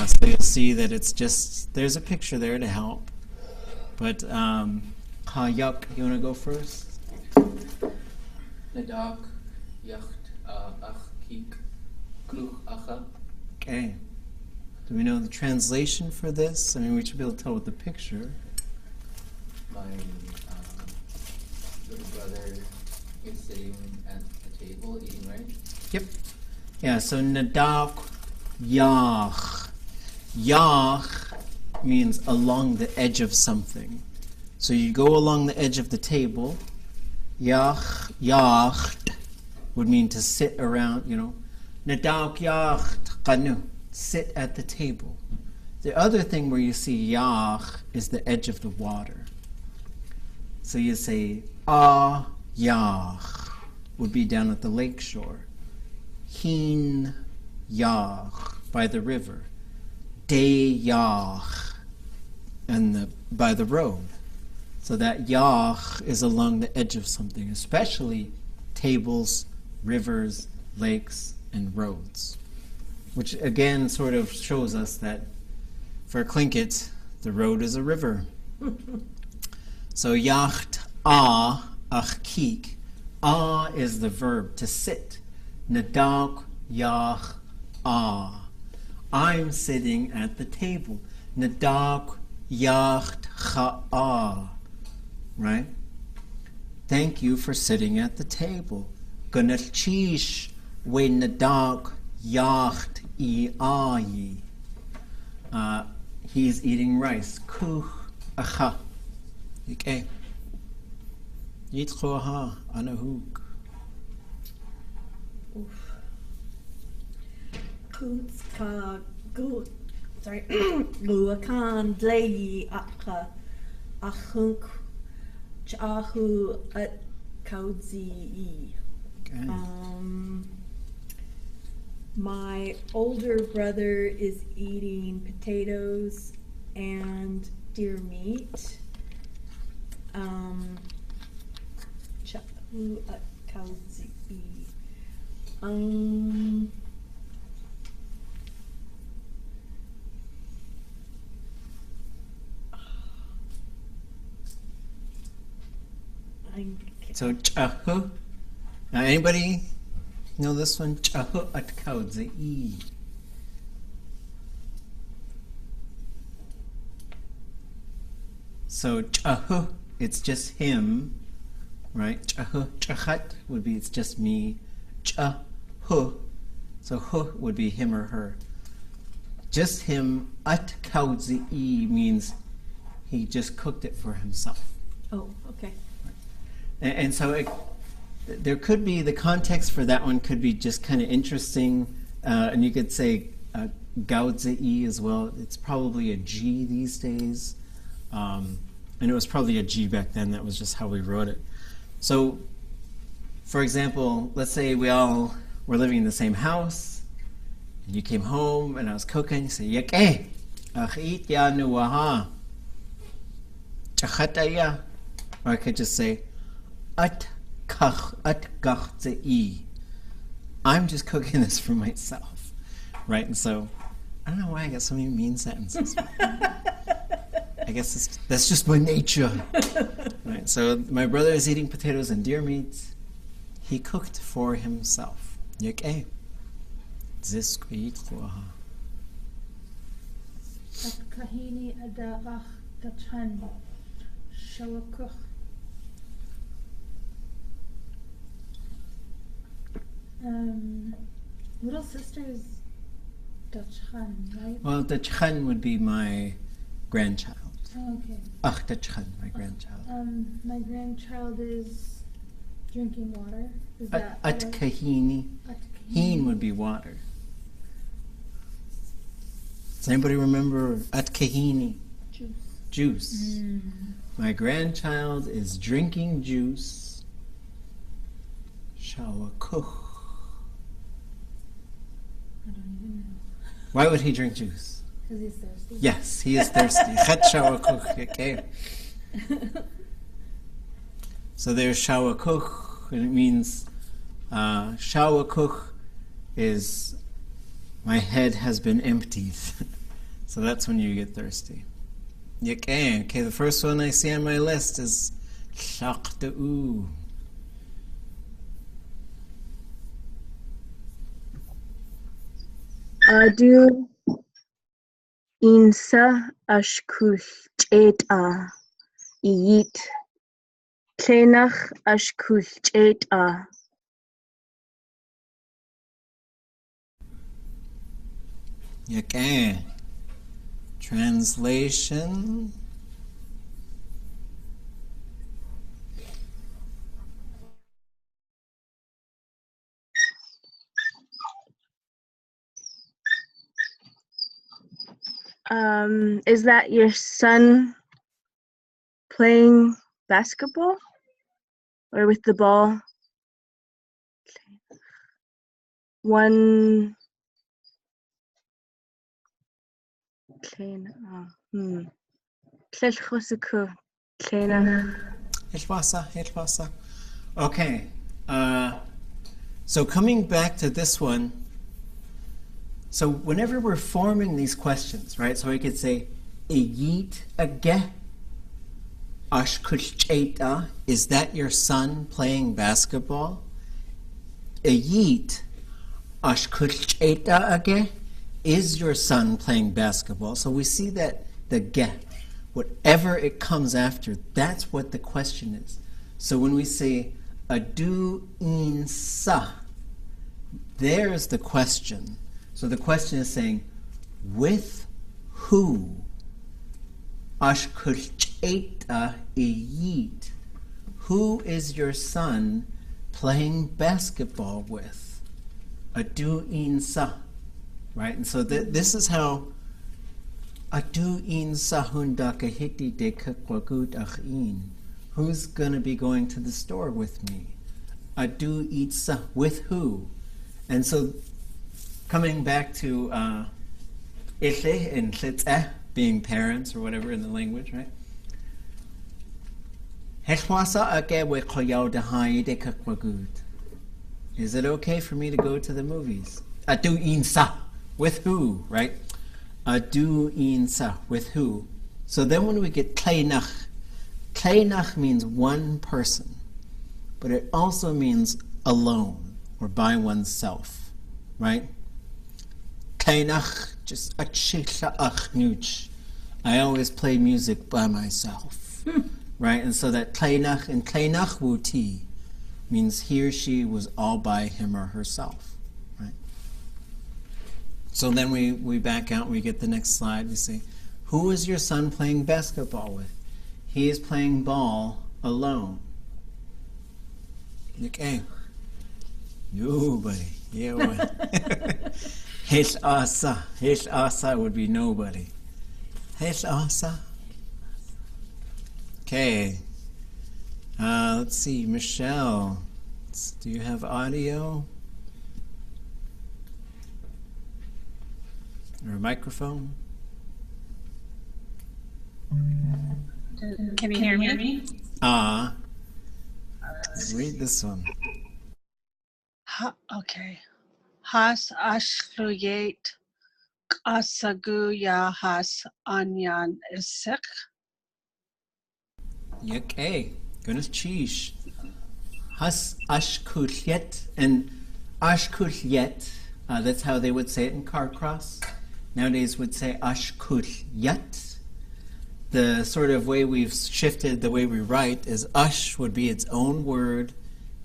So you'll see that it's just, there's a picture there to help. But Yakyee, you want to go first? Nadák, yacht, keek, koowaach. Okay. Do we know the translation for this? I mean, we should be able to tell with the picture. My little brother is sitting at the table eating, right? Yep. Yeah, so nadák, yakyee. Yakyee means along the edge of something. So you go along the edge of the table. Yakyee would mean to sit around, Nadák yakyee, sit at the table. The other thing where you see yakyee is the edge of the water. So you say yakyee would be down at the lake shore. Héenx by the river. Dayéen and by the road. So that yakyee is along the edge of something, especially tables, rivers, lakes, and roads. Which again sort of shows us that for Tlingit, the road is a river. So yacht keek. Is the verb to sit. Nadák yakyee. I'm sitting at the table. Nadák yakyee. Right? Thank you for sitting at the table. Gunnachish we nadák yakyee. He's eating rice. Koowaach. Okay. Yitchoha anahuk. Guakan dlayéen achunk Chahu at kawdzitíx. Okay. My older brother is eating potatoes and deer meat. Chahu at kawdzitíx. So chahu. Now anybody know this one? Chahu at kawdzitíx. So chahu, it's just him, right? Chahu, chachat would be it's just me. Chahu, so hu would be him or her. Just him. At kawdzitíx means he just cooked it for himself. Oh, okay. And so there could be, the context for that one could be just kind of interesting, and you could say kawdzitíx as well. It's probably a G these days, and it was probably a G back then. That was just how we wrote it. So, for example, let's say we all were living in the same house, and you came home, and I was cooking. You say, yakyee, eat ya nuwaha, chachataya. Or I could just say, at kawdzitíx. I'm just cooking this for myself, right? And so, I don't know why I got so many mean sentences. I guess that's just my nature, right? So my brother is eating potatoes and deer meat. He cooked for himself. Yakyee. Wuditl'ák. At kahini adaach dachan shawakuk. Little sister's dachan, right? Well, the chchan would be my grandchild. Oh, okay. Ach, the chchan, my grandchild. My grandchild is drinking water. Is At that kahini. At Heen would be water. Does anybody remember at kahini? juice. Juice. My grandchild is drinking juice. Shawakuk. I don't even know. Why would he drink juice? Because he's thirsty. Yes, he is thirsty. Chet shawakuk. Okay. So there's shawakuk, and it means shawakuk is my head has been emptied. So that's when you get thirsty. Yakyee. Okay, the first one I see on my list is tlagu. Adu insa ashkucheta yit Tlingit ashkucheta. Yakyee. Translation. Is that your son playing basketball or with the ball? One. Hilfasa. Okay. So coming back to this one, so whenever we're forming these questions, right? So I could say, age ashkucheta. Is that your son playing basketball? Age ashkucheta. Is your son playing basketball? So we see that the get, whatever it comes after, that's what the question is. So when we say adu in sa, there's the question. So the question is saying, with who? Ashkucheta iyit. Who is your son playing basketball with? Adu in sa. Right? And so this is how adu in sa hundaka hiti de kawduwasáy. Who's going to be going to the store with me? Adu itsa, with who? And so coming back to ile and tlit'é, being parents or whatever in the language, right? Is it okay for me to go to the movies? Adu insa, with who, right? Adu insa, with who? So then when we get kleinach means one person, but it also means alone or by oneself, right? Kleinach, just I always play music by myself, right? And so that kleinach and kleinach wuti means he or she was all by him or herself, right? So then we back out and we get the next slide. We say, who is your son playing basketball with? He is playing ball alone. Okay. Nobody. Yeah. Hesh asa would be nobody. Hesh asa. Okay. Let's see, Michelle. Do you have audio? Or a microphone? Can you hear me? Read this one. Okay. Has ashluyet asagu ya has anyan isik. Yakyee. Goodness cheesh. Has ashkulyet. And ashkulyet, that's how they would say it in Carcross. Nowadays would say ashkulyet. The sort of way we've shifted the way we write is ash would be its own word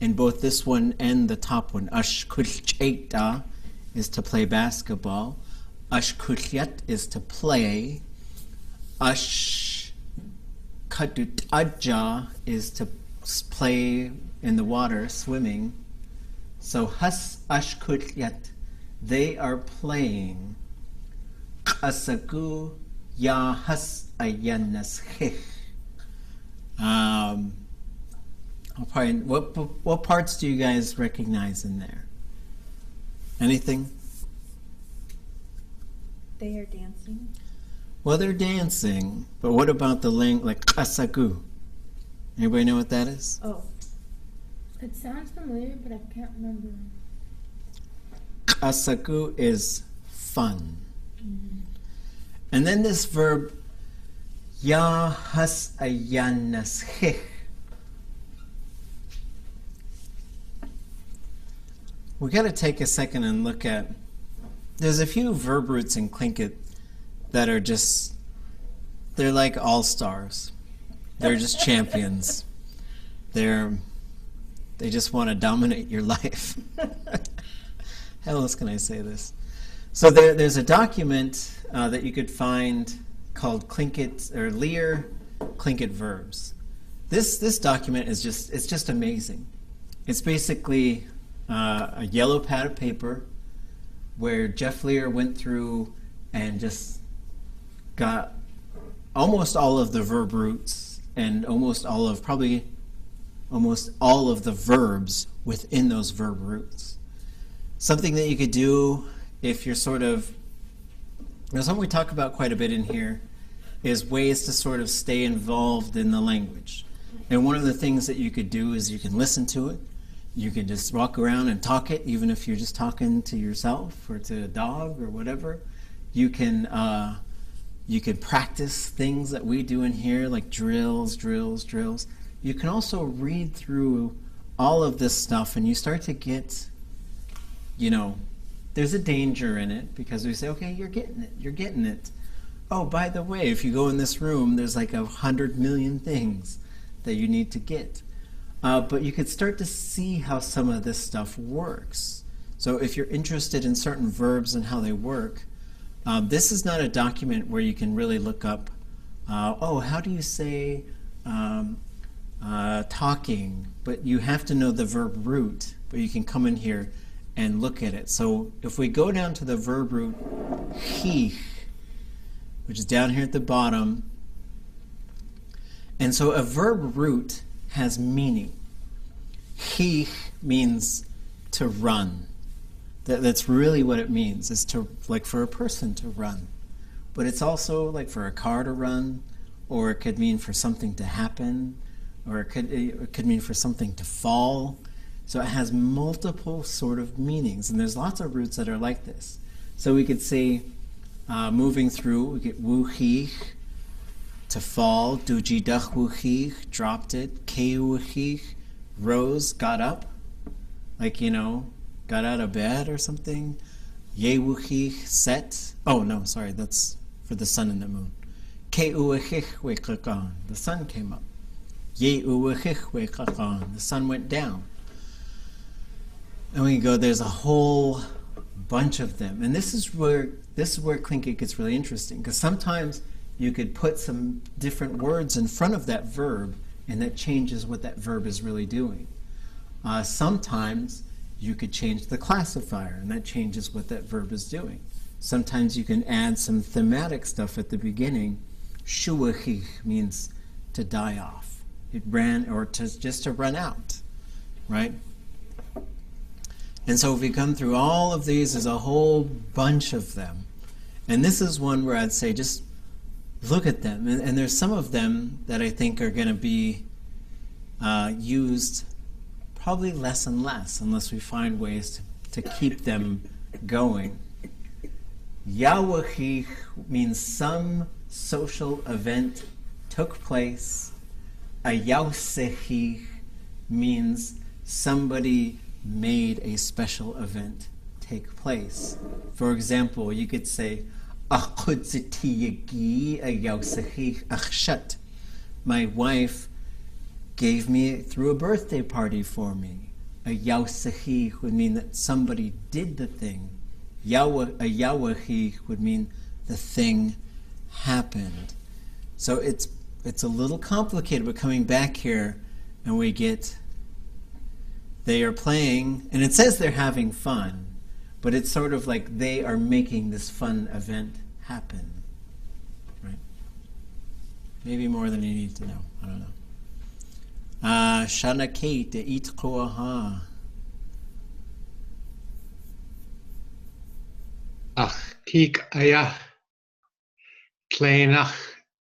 in both this one and the top one. Ashkulyeta is to play basketball. Ashkulyet is to play. Kawduwasáy is to play in the water, swimming. So has ashkulyet, they are playing. Asagu ya has ayanas. What parts do you guys recognize in there? Anything? They are dancing. Well, they're dancing, but what about the like asagu? Anybody know what that is? Oh, It sounds familiar, but I can't remember. Asagu is fun. And then this verb, ya has ayanas. We got to take a second and look at, there's a few verb roots in Tlingit that are just, they're like all-stars. They're just champions. They just want to dominate your life. How else can I say this? So there's a document that you could find called Tlingit or Lear Tlingit verbs. This document is just amazing. It's basically a yellow pad of paper where Jeff Lear went through and just got almost all of the verb roots and almost all of the verbs within those verb roots. Something that you could do if you're sort of, something we talk about quite a bit in here is ways to sort of stay involved in the language. And one of the things that you could do is you can listen to it. You can just walk around and talk it, even if you're just talking to yourself or to a dog or whatever. You can practice things that we do in here, like drills. You can also read through all of this stuff and you start to get, there's a danger in it because we say, okay, you're getting it. Oh, by the way, if you go in this room, there's like 100 million things that you need to get. But you could start to see how some of this stuff works. So if you're interested in certain verbs and how they work, this is not a document where you can really look up, how do you say talking? But you have to know the verb root, but you can come in here and look at it. So if we go down to the verb root he, which is down here at the bottom, and so a verb root has meaning. Híh means to run. That's really what it means, is to, like, for a person to run. But it's also like for a car to run, or it could mean for something to happen, or it could mean for something to fall. So it has multiple sort of meanings, and there's lots of roots that are like this. So we could say, moving through, we get wuhíh, to fall, dujidach wuhíh, dropped it, kawduwasáy, rose, got up, like, you know, got out of bed or something. Yewuhíh, set. Oh no, sorry, that's for the sun and the moon. Koowaach, wuditl'ák, the sun came up. Wuditl'ák, wuditl'ák, the sun went down. And we go, there's a whole bunch of them. And this is where Tlingit gets really interesting, because sometimes you could put some different words in front of that verb, and that changes what that verb is really doing. Sometimes you could change the classifier, and that changes what that verb is doing. Sometimes you can add some thematic stuff at the beginning. Shuwahíh means to die off. It ran, or just to run out, right? And so if we come through all of these, there's a whole bunch of them. And this is one where I'd say just look at them. And there's some of them that I think are going to be used probably less and less, unless we find ways to keep them going. Yakyee means some social event took place. A yatseen means somebody made a special event take place. For example, you could say, my wife gave me, threw a birthday party for me. A yakyee would mean that somebody did the thing. A yakyee would mean the thing happened. So it's a little complicated, but coming back here, and we get, they are playing, and it says they're having fun, but it's sort of like they are making this fun event happen, right? Maybe more than you need to know. I don't know. Shanakate eat koowaach. Ach kik aya kleinach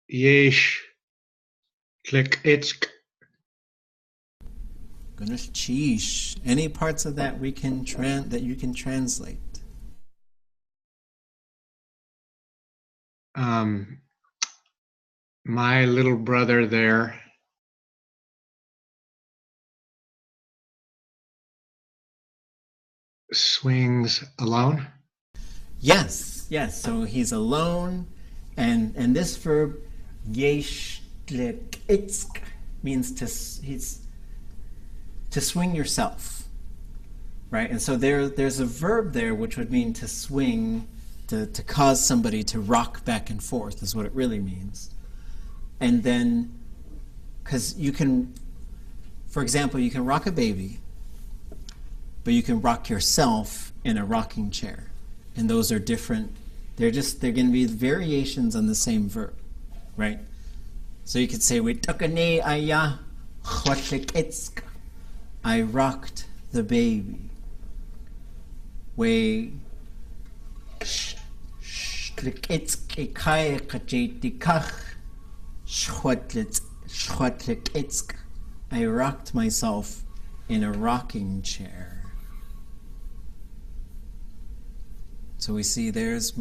yesh klikitsk. Goodness, cheesh. Any parts of that we can that you can translate? My little brother there swings alone. Yes, yes. So he's alone, and this verb yesh klikitsk means to swing yourself, right? And so there's a verb there which would mean to swing, to cause somebody to rock back and forth is what it really means. And then, because you can, for example, you can rock a baby, but you can rock yourself in a rocking chair. And those are different. They're going to be variations on the same verb, right? So you could say, wuditl'ák aya wuditl'ák. I rocked the baby. We kawdzitíx. I rocked myself in a rocking chair. So we see there's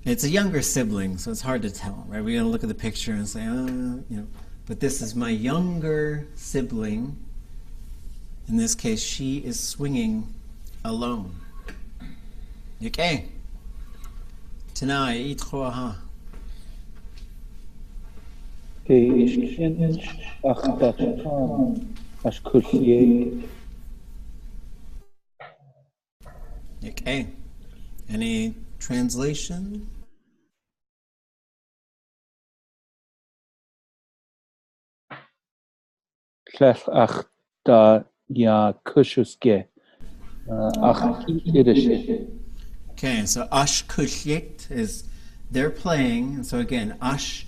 it's a younger sibling, so it's hard to tell, right? We gotta look at the picture and say, but this is my younger sibling. In this case, she is swinging alone. Yakyee. Tanai eat koowaach. Yakyee. Any translation? Okay, so ashkulyet is they're playing, and so again, ashkulyet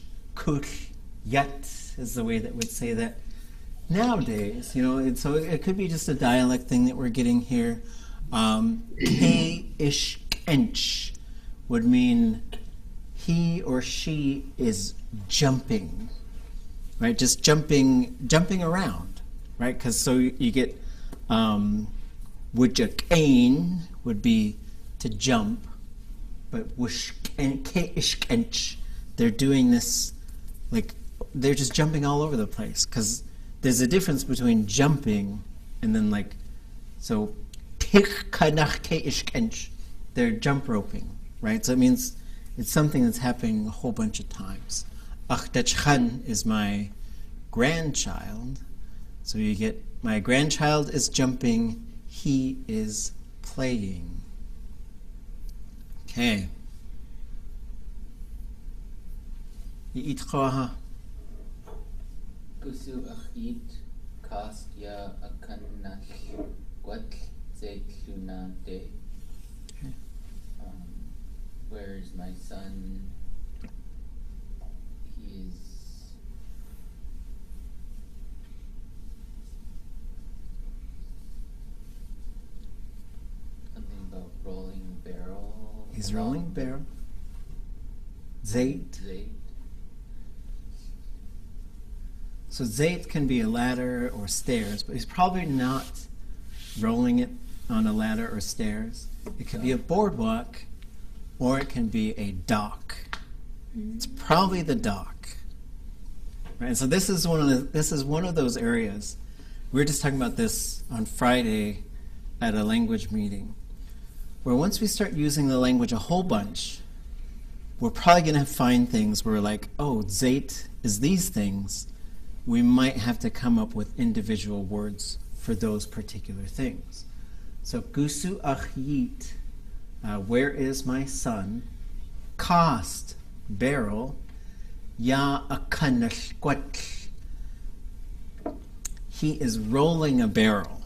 is the way that would say that. nowadays, and so it could be just a dialect thing that we're getting here. K'ishkench would mean he or she is jumping, right? Just jumping around, right? Because so you get wuditl'ák would be to jump, but k'ishkench, they're doing this, like they're just jumping all over the place. Because there's a difference between jumping and then so they're jump roping, right? So it means it's something that's happening a whole bunch of times. Akdachchan is my grandchild. So you get, my grandchild is jumping, he is playing. Okay. Yi'itqaha. Kawduwasáy cast ya xákwti de. Where is my son? He is something about rolling barrel. He's rolling barrel. Zayt. So zayt can be a ladder or stairs, but he's probably not rolling it on a ladder or stairs. It could be a boardwalk, or it can be a dock. It's probably the dock. Right? And so this is one of those areas. We were just talking about this on Friday at a language meeting, where once we start using the language a whole bunch, we're probably going to find things where we're like, oh, zayt is these things. We might have to come up with individual words for those particular things. So kawduwasáy, where is my son? Cast, barrel. Yakyee, he is rolling a barrel.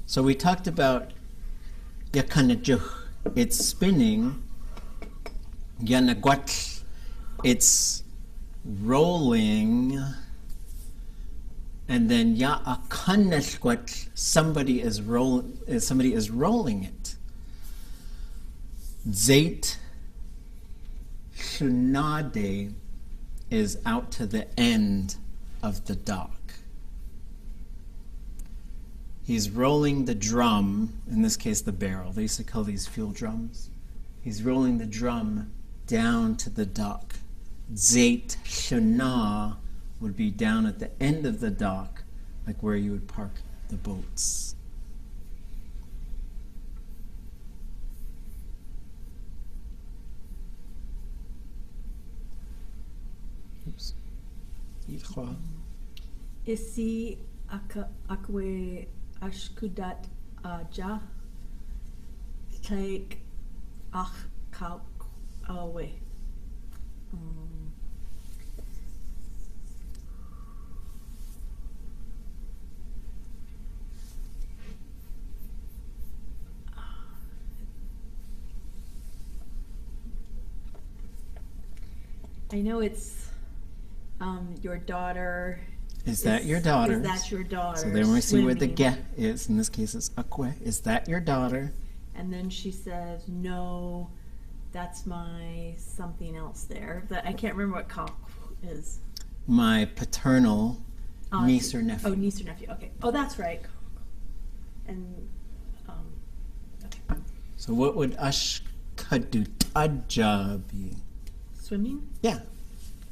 So we talked about yakyee, it's spinning. Yanagwat, it's rolling. And then yakyee, somebody is rolling it. Zayt shunade is out to the end of the dock. He's rolling the drum, in this case the barrel. They used to call these fuel drums. He's rolling the drum down to the dock. Zayt shuna would be down at the end of the dock, like where you would park the boats. Oops. Isi akwe ashkudat ja take ach kawk away. I know it's your daughter. Is that your daughter? Is that your daughter? So then we see where the swimming? ge is. In this case, it's akwe. Is that your daughter? And then she says, no, that's my something else there. That I can't remember what kawk is. My paternal niece or nephew. Oh, niece or nephew. Okay. Oh, that's right. And okay. So what would kawduwasáy be? Swimming? Yeah,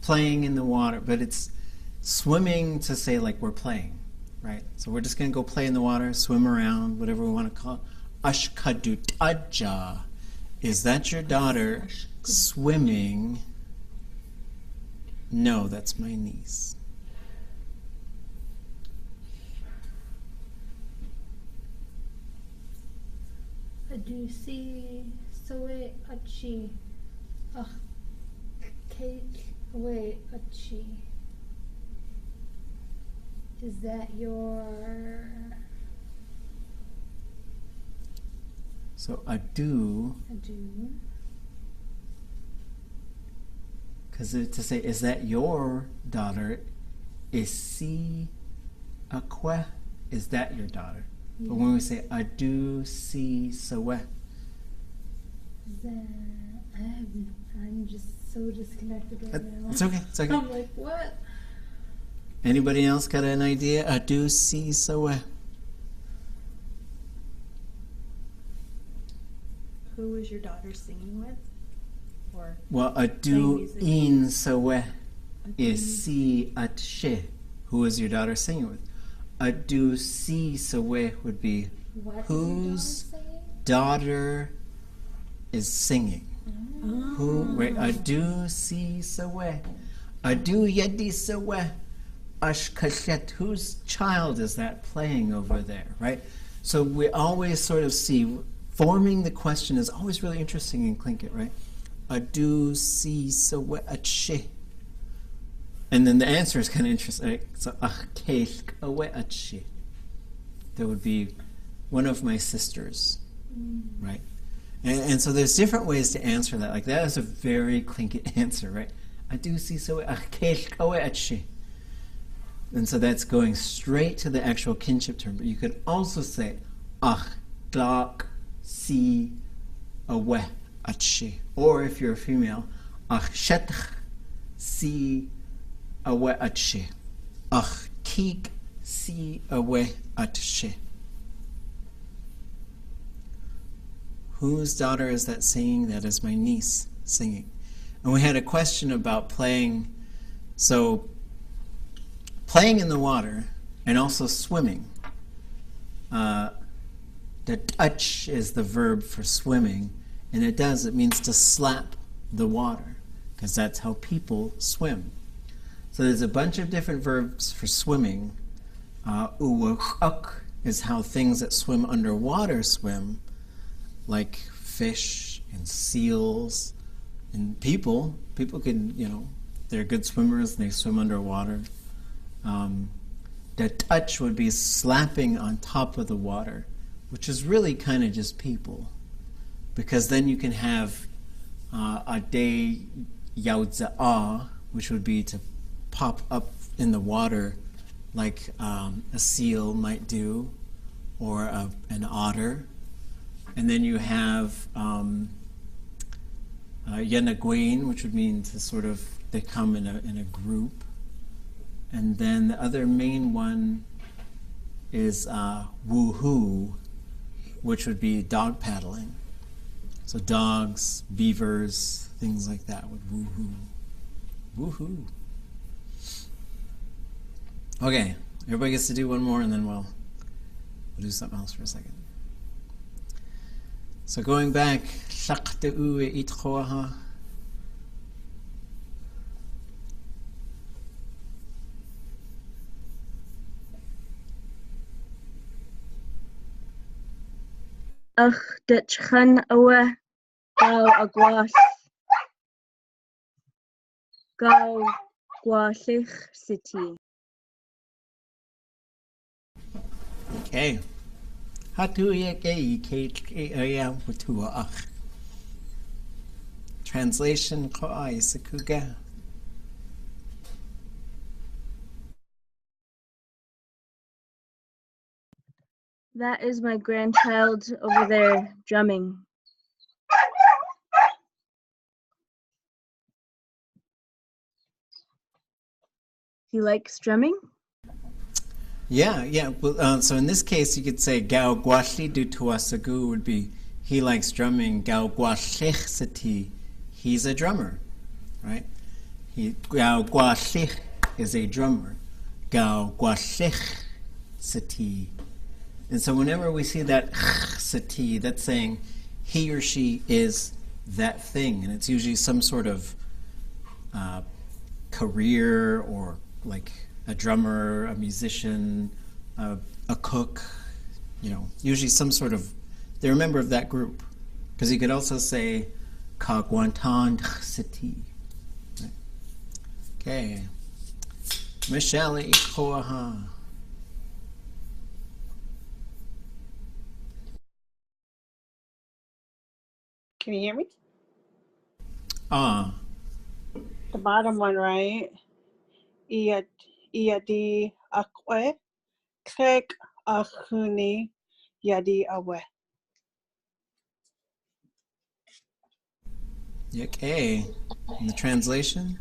playing in the water, but it's swimming to say like we're playing, right? So we're just going to go play in the water, swim around, whatever we want to call it. Kawduwasáy. Is that your daughter swimming? No, that's my niece. Adusi soe achi. Kawduwasáy. Is that your? So adu, because to say, is that your daughter? Isi Akwe, is that your daughter? But when we say adu si sawe, I'm just so disconnected right now. it's okay. It's okay. I'm like, what? Anybody else got an idea? Adu si sawe. Who was your daughter singing with? Or Well, Playing adu music. in sawe adu- is si at she. Who is your daughter singing with? Adu si sawe would be What whose is your daughter daughter is singing. Oh. Who? Wait, adu si sawe. Adu yedi sawe. Ashkashet. Whose child is that playing over there, right? So we always sort of see, forming the question is always really interesting in Tlingit, right? Adu si sawe atshe. And then the answer is kind of interesting. Right? So achkelk awe atshe. That would be one of my sisters, right? And so there's different ways to answer that. Like that is a very Tlingit answer, right? Adu si sawe achkelk awe atshe. And so that's going straight to the actual kinship term. But you could also say tlak si awe atshe. Or if you're a female, shetch si awe atshe. Keek si awe atshe. Whose daughter is that singing? That is my niece singing. And we had a question about playing. So playing in the water and also swimming. The touch is the verb for swimming, and it means to slap the water, because that's how people swim. So there's a bunch of different verbs for swimming. Wuditl'ák is how things that swim underwater swim, like fish and seals and people. People can, they're good swimmers and they swim underwater. The touch would be slapping on top of the water, which is really kind of just people, because then you can have a day yawdzaa, which would be to pop up in the water like a seal might do, or an otter. And then you have yanaguén, which would mean to sort of, they come in a group. And then the other main one is woohoo, which would be dog paddling. So dogs, beavers, things like that would woohoo. Woohoo. Okay, everybody gets to do one more and then we'll do something else for a second. So going back, wuditl'ák. ditchan awe gaw agwas gaw gwasich city. Okay. Wuduwasháat. Translation, kawdzitíx. That is my grandchild over there drumming. He likes drumming? Yeah. Well, so in this case, you could say kawduwasáy wuduwasháat would be he likes drumming. Kawduwasáy, he's a drummer, right? Kawduwasáy is a drummer. Kawduwasáy. And so whenever we see that xákwti, that's saying he or she is that thing, and it's usually some sort of career, or like a drummer, a musician, a cook, usually some sort of, they're a member of that group. Because you could also say kawdzitíx. Okay. Michelle koowaach. Can you hear me? Ah. The bottom one, right? Iadi akwe. Krek achuni yadi awe. Yakyee. And the translation?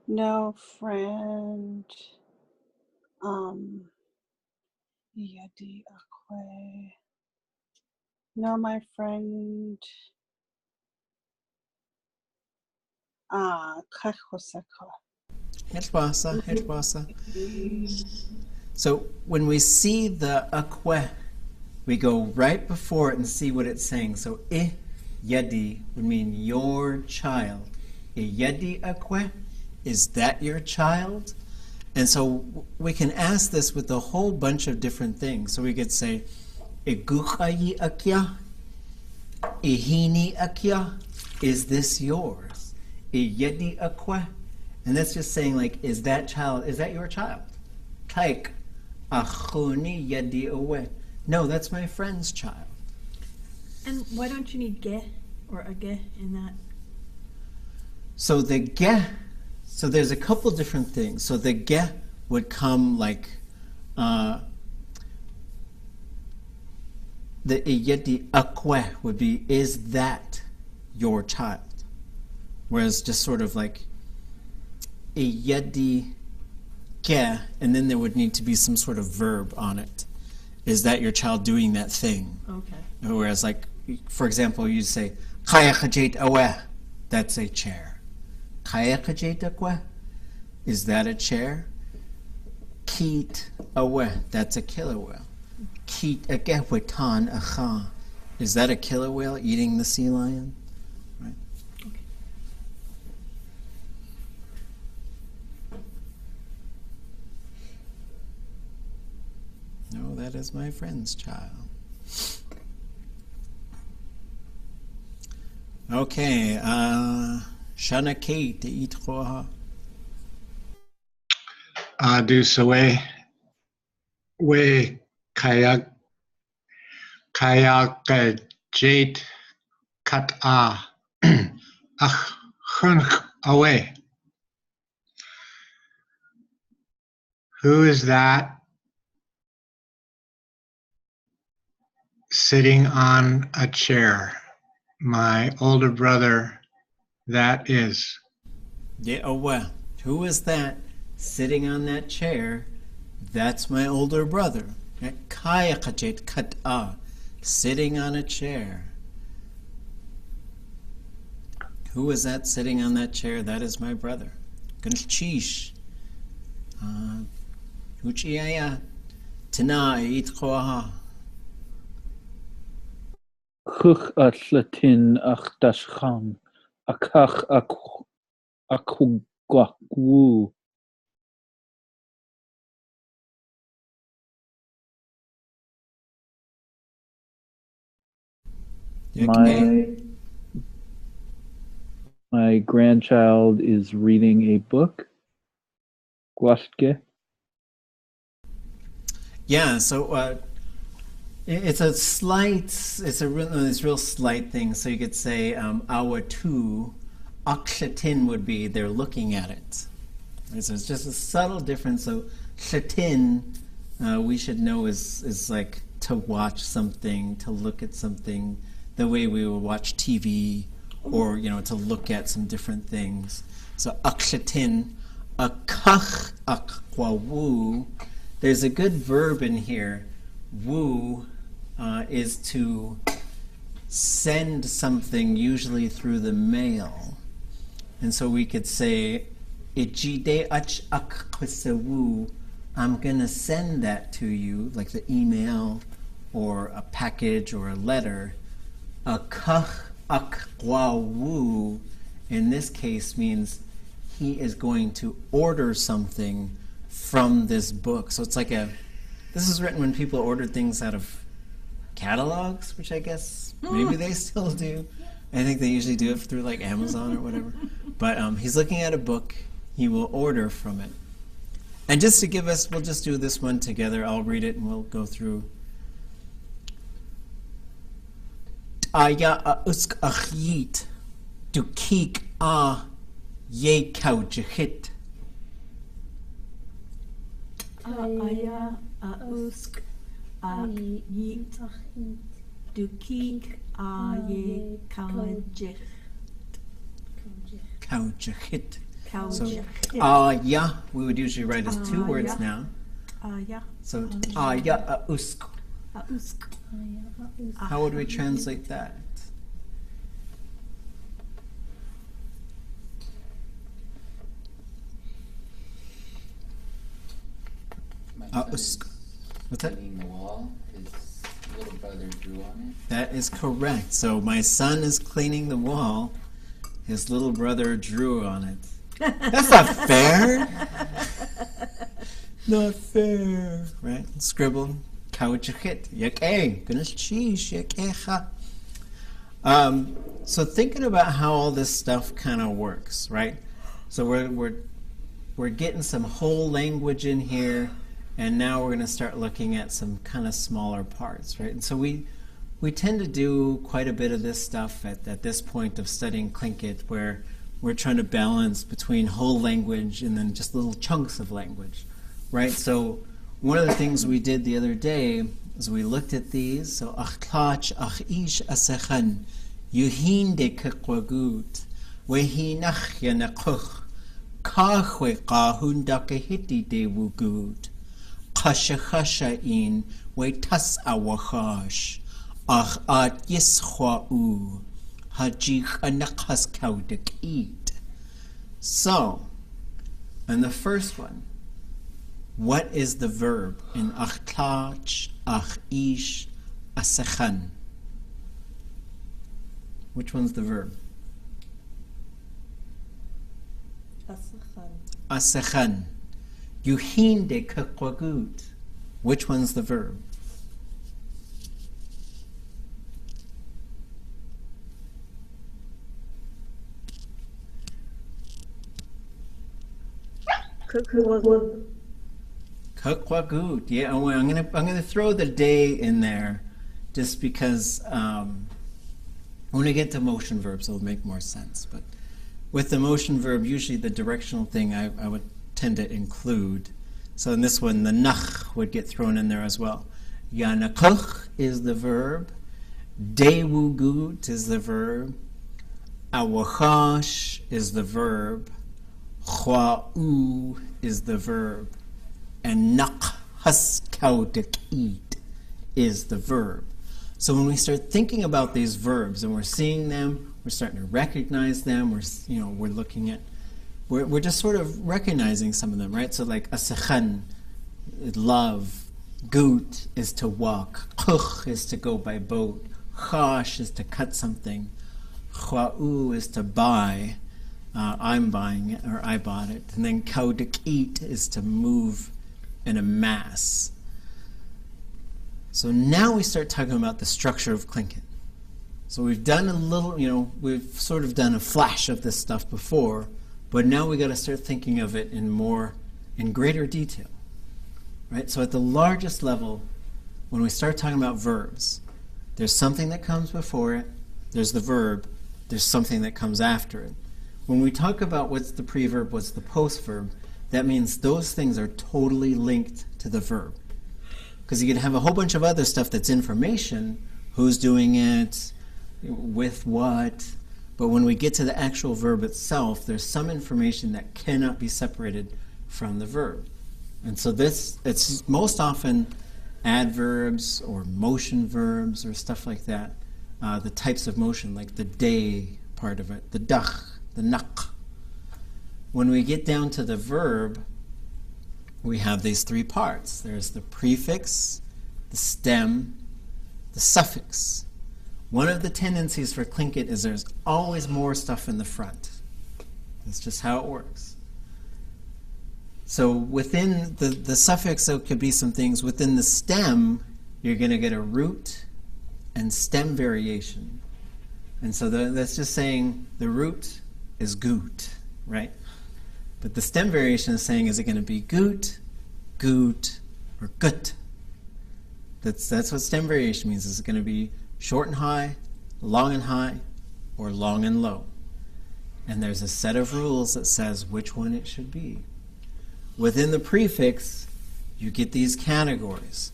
No friend. Yadi akwe. No, my friend. Kachosaka. Hetwasa. So when we see the akwe, we go right before it and see what it's saying. So yadi would mean your child. Yadi akwe, is that your child? And so we can ask this with a whole bunch of different things. So we could say, gugayi akya, híni akya, is this yours? Yadi akwe, and that's just saying like, is that your child? Like, achuni yadi awe. No, that's my friend's child. And why don't you need ge or a ge in that? So the ge, so there's a couple different things. So the ge would come like the yadi akwe would be, is that your child? Whereas just sort of like yadi ge, and then there would need to be some sort of verb on it. Is that your child doing that thing? Okay. Whereas like, for example, you say, kawdzitíx awe, that's a chair. Kawdzitíx akwe, is that a chair? Keet awe, that's a killer whale. Keet agewetan acha, is that a killer whale eating the sea lion? Right. Okay. No, that is my friend's child. Okay, Shanakate itchoha. Do sawe we kayak jate kat héenx away. Who is that sitting on a chair? My older brother, that is. Yeah, oh well. Who is that sitting on that chair? That's my older brother. Kawdzitíx, sitting on a chair. Who is that sitting on that chair? That is my brother. Gunchish. Huchiaya. Tina itchoha. Chwch a llytyn ach dasgam, a cach a koowaach. My grandchild is reading a book. Gwashtke. Yeah, so it's a real slight thing. So you could say awa tu, akshatin would be they're looking at it. Right, so it's just a subtle difference. So shatin, we should know is like to watch something, to look at something, the way we would watch TV, or to look at some different things. So akshatin, akach akwawu. There's a good verb in here. Wu is to send something, usually through the mail. And so we could say, hídidáx akwawu, I'm going to send that to you, like the email or a package or a letter. Akach akwawu, in this case, means he is going to order something from this book. So it's like this is written when people ordered things out of catalogs, which I guess maybe they still do. I think they usually do it through like Amazon or whatever. But he's looking at a book, he will order from it. And just to give us, we'll just do this one together. I'll read it and we'll go through. Aya a usk achit, du kiek a ye kawdzitíx. aya, usk, yit, dukik, aye, kawdzitíx. Kawdzitíx. So, Kawdzitíx. ya, we would usually write as two words now. Aya, So, ya, usk. usk. How would we translate that? My son Usk. is What's that? cleaning the wall. His little brother drew on That is correct. So my son is cleaning the wall. His little brother drew on it. That's not fair. Not fair. Right? Scribble. Kawdzitíx. Yakyee. Goodness cheese. Yakyee. So thinking about how all this stuff kind of works, right? So we're getting some whole language in here, and now we're going to start looking at some kind of smaller parts, right? And so we tend to do quite a bit of this stuff at this point of studying Tlingit, where we're trying to balance between whole language and then just little chunks of language, right? So one of the things we did the other day is we looked at these. So achlach, achish, asechan, yuhin de kawduwasáy, wehinach nakúx, kawwe kahun dakahiti de wugut, kashachashain, wetas awachash, ach at yischwau, hajich anakas kawdikit. So, and the first one, what is the verb in achlach, achish, asechan? Which one's the verb? Asechan. Yuhin de kawduwasáy. Which one's the verb? Koowaach. Yeah, I'm gonna throw the day in there, just because when we get to motion verbs, it'll make more sense. But with the motion verb, usually the directional thing I would tend to include. So in this one, the nach would get thrown in there as well. Nakúx is the verb. Dayéen is the verb. Awachash is the verb. Kawduwasáy is the verb. And nakúx kawditíx is the verb. So when we start thinking about these verbs and we're seeing them, we're starting to recognize them. We're looking at, we're just sort of recognizing some of them, right? So like asechan, love. Gut is to walk. Kúch is to go by boat. Chash is to cut something. Kawduwasáy is to buy. I'm buying it, or I bought it. And then kawditíx is to move in a mass. So now we start talking about the structure of Tlingit. So we've done a little, we've sort of done a flash of this stuff before, but now we got to start thinking of it in greater detail, right? So at the largest level, when we start talking about verbs, there's something that comes before it, there's the verb, there's something that comes after it. When we talk about what's the preverb, what's the postverb, that means those things are totally linked to the verb. Because you can have a whole bunch of other stuff that's information, who's doing it, with what, but when we get to the actual verb itself, there's some information that cannot be separated from the verb. And so it's most often adverbs or motion verbs or stuff like that, the types of motion, like the day part of it, the dach, the nak. When we get down to the verb, we have these three parts. There's the prefix, the stem, the suffix. One of the tendencies for Tlingit is there's always more stuff in the front. That's just how it works. So within the suffix, there could be some things. Within the stem, you're going to get a root and stem variation. And so that's just saying the root is gut, right? But the stem variation is saying, is it going to be gut, or gut? That's what stem variation means. Is it going to be short and high, long and high, or long and low? And there's a set of rules that says which one it should be. Within the prefix, you get these categories.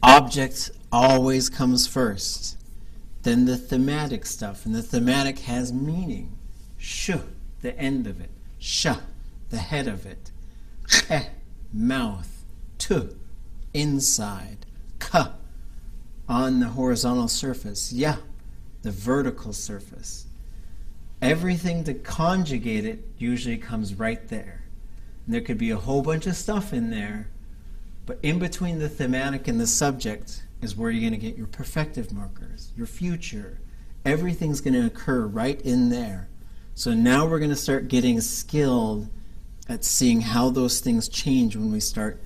Object always comes first. Then the thematic stuff, and the thematic has meaning. Sh, the end of it. Sh, the head of it. Kh, mouth. Tu, inside. Ka, on the horizontal surface. Ya, the vertical surface. Everything to conjugate it usually comes right there. And there could be a whole bunch of stuff in there, but in between the thematic and the subject is where you're going to get your perfective markers, your future. Everything's going to occur right in there. So now we're going to start getting skilled at seeing how those things change when we start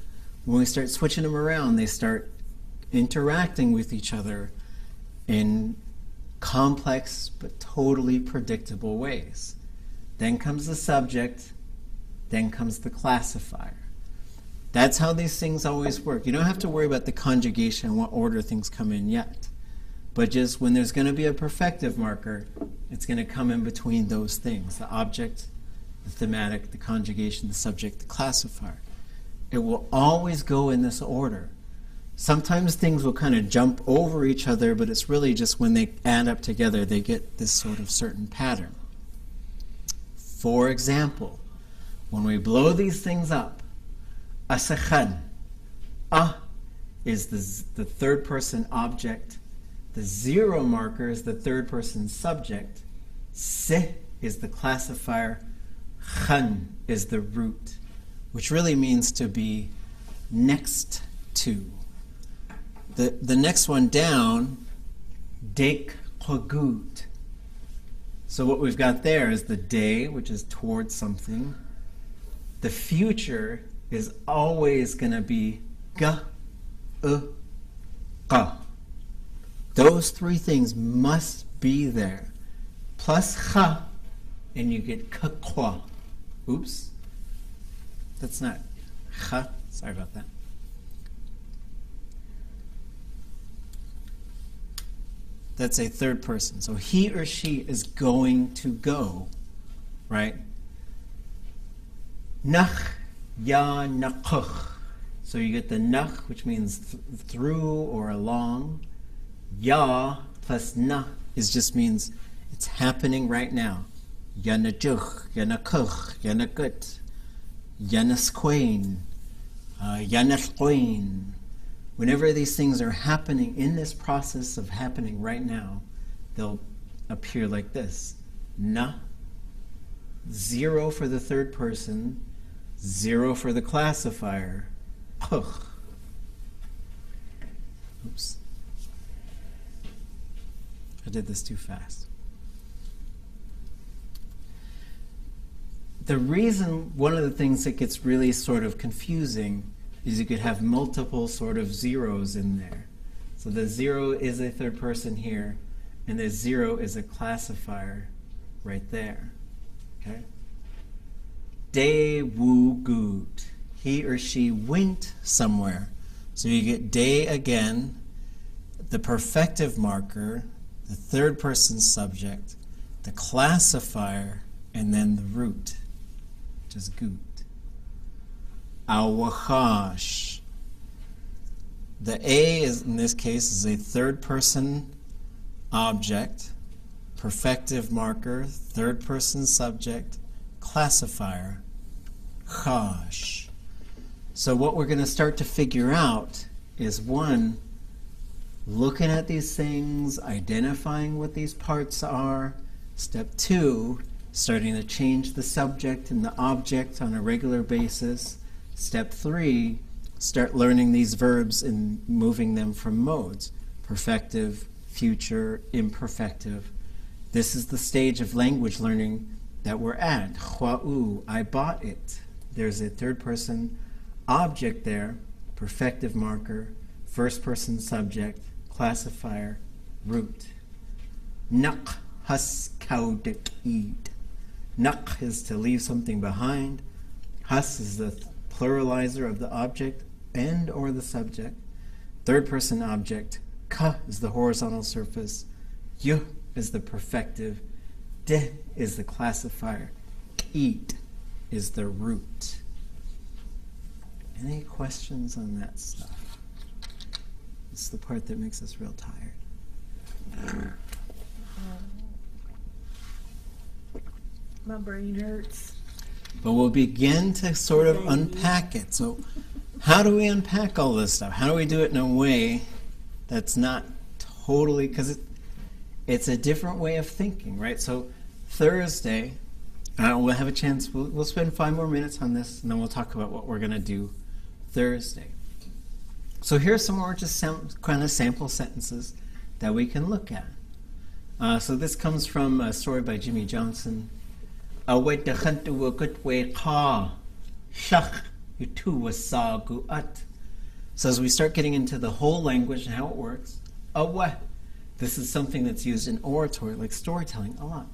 switching them around. They start interacting with each other in complex but totally predictable ways. Then comes the subject, then comes the classifier. That's how these things always work. You don't have to worry about the conjugation and what order things come in yet. But just when there's going to be a perfective marker, it's going to come in between those things. The object, the thematic, the conjugation, the subject, the classifier. It will always go in this order. Sometimes things will kind of jump over each other, but it's really just when they add up together, they get this sort of certain pattern. For example, when we blow these things up, asakhan, is the third person object. The zero marker is the third person subject. Se is the classifier. Khan is the root, which really means to be next to. The next one down, dek kogut. So what we've got there is the day, which is towards something. The future is always going to be ga, ka. Those three things must be there. Plus cha, and you get kakwa. Oops. That's not cha. Sorry about that. That's a third person. So he or she is going to go, right? Nach, ya, nakúx. So you get the nach, which means through or along. Ya plus na just means it's happening right now. Ya najuch, ya nakúx, ya nagut, ya naskwain, ya nashkwain. Whenever these things are happening in this process of happening right now, they'll appear like this. Na, 0 for the third person, 0 for the classifier. Puch. Oops. I did this too fast. The reason, one of the things that gets really sort of confusing is you could have multiple sort of zeros in there. So the 0 is a third person here, and the 0 is a classifier right there. Okay? Day woo good. He or she went somewhere. So you get day again, the perfective marker, the third person subject, the classifier, and then the root, which is good. Awachash. The A is, in this case, is a third person object, perfective marker, third person subject, classifier, chash. So what we're going to start to figure out is, one, looking at these things, identifying what these parts are. Step 2, starting to change the subject and the object on a regular basis. Step 3, start learning these verbs and moving them from modes. Perfective, future, imperfective. This is the stage of language learning that we're at. Hwa'u, I bought it. There's a third person object there, perfective marker, first person subject, classifier, root. Nak has kawditíx. Nak is to leave something behind. Has is the pluralizer of the object and or the subject. Third person object. Ka is the horizontal surface. Yu is the perfective. De is the classifier. Eat is the root. Any questions on that stuff? It's the part that makes us real tired. My brain hurts. But we'll begin to sort of unpack it. So how do we unpack all this stuff? How do we do it in a way that's not totally, because it's a different way of thinking, right? So Thursday, we'll have a chance, we'll spend 5 more minutes on this, and then we'll talk about what we're going to do Thursday. So here's some more just kind of sample sentences that we can look at. So this comes from a story by Jimmy Johnson. So as we start getting into the whole language and how it works, this is something that's used in oratory, like storytelling, a lot.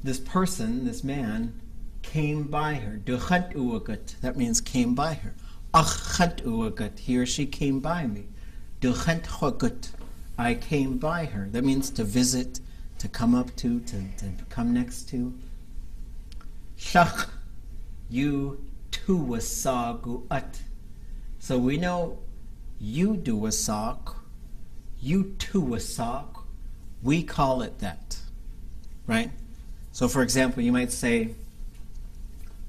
This person, this man, came by her. That means came by her. He or she came by me. I came by her. That means to visit, to come up to come next to. Shach, you tuwasáy. So we know you wuduwasháat, you tuwasáy. We call it that, right? So for example, you might say,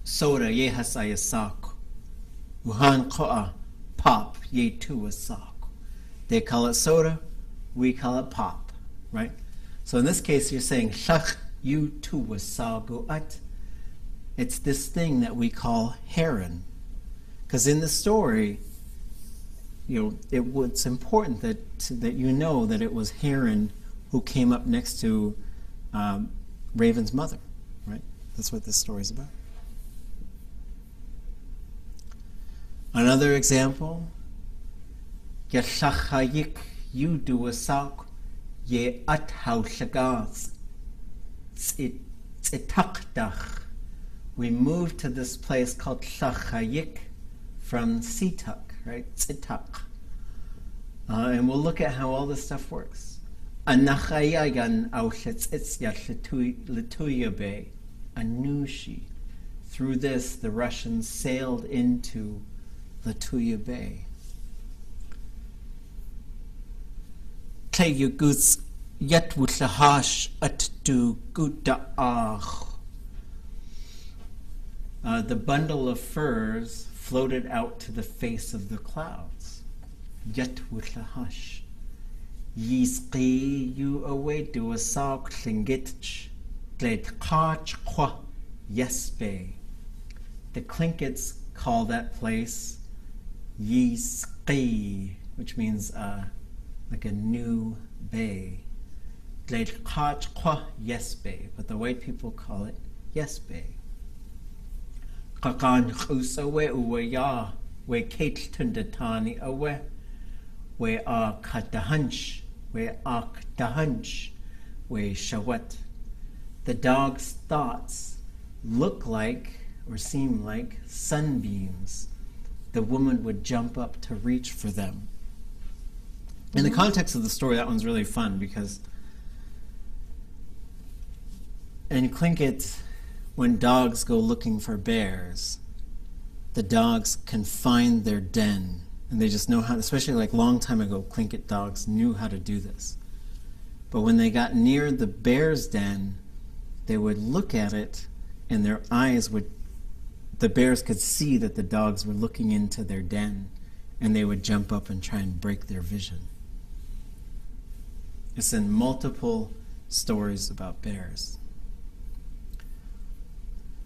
soda ye hasayasak, wuhan koa pop ye tuwasáy. They call it soda, we call it pop, right? So in this case, you're saying shach you tuwasáy. It's this thing that we call heron, because in the story, it's important that you know that it was heron who came up next to Raven's mother, right? That's what this story is about. Another example, Yashachayik wuduwasháat ye athaushagaz tsitakdach. We moved to this place called Tlachayik from Sitak, right? Tsitak. And we'll look at how all this stuff works. Anachayagan Lituya Bay, Anushi. Through this, the Russians sailed into Lituya Bay. Tlayugus yatwutlahash atdu gudéink. The bundle of furs floated out to the face of the clouds. Yatwutlahash. Yisqi you away do a sock Tlingit kawdzitíx yesbe. The Tlingits call that place Yisqi, which means like a new bay. Kawdzitíx yesbe, but the white people call it yesbe. Kakan chusawe uwaya we kate tundatani awe we kadahanch we akdahanch we shawat. The dog's thoughts look like or seem like sunbeams. The woman would jump up to reach for them. In the context of the story, that one's really fun because in Tlingit, when dogs go looking for bears, the dogs can find their den, and they just know how, especially like long time ago, Tlingit dogs knew how to do this. But when they got near the bear's den, they would look at it, and their eyes would, the bears could see that the dogs were looking into their den, and they would jump up and try and break their vision. It's in multiple stories about bears.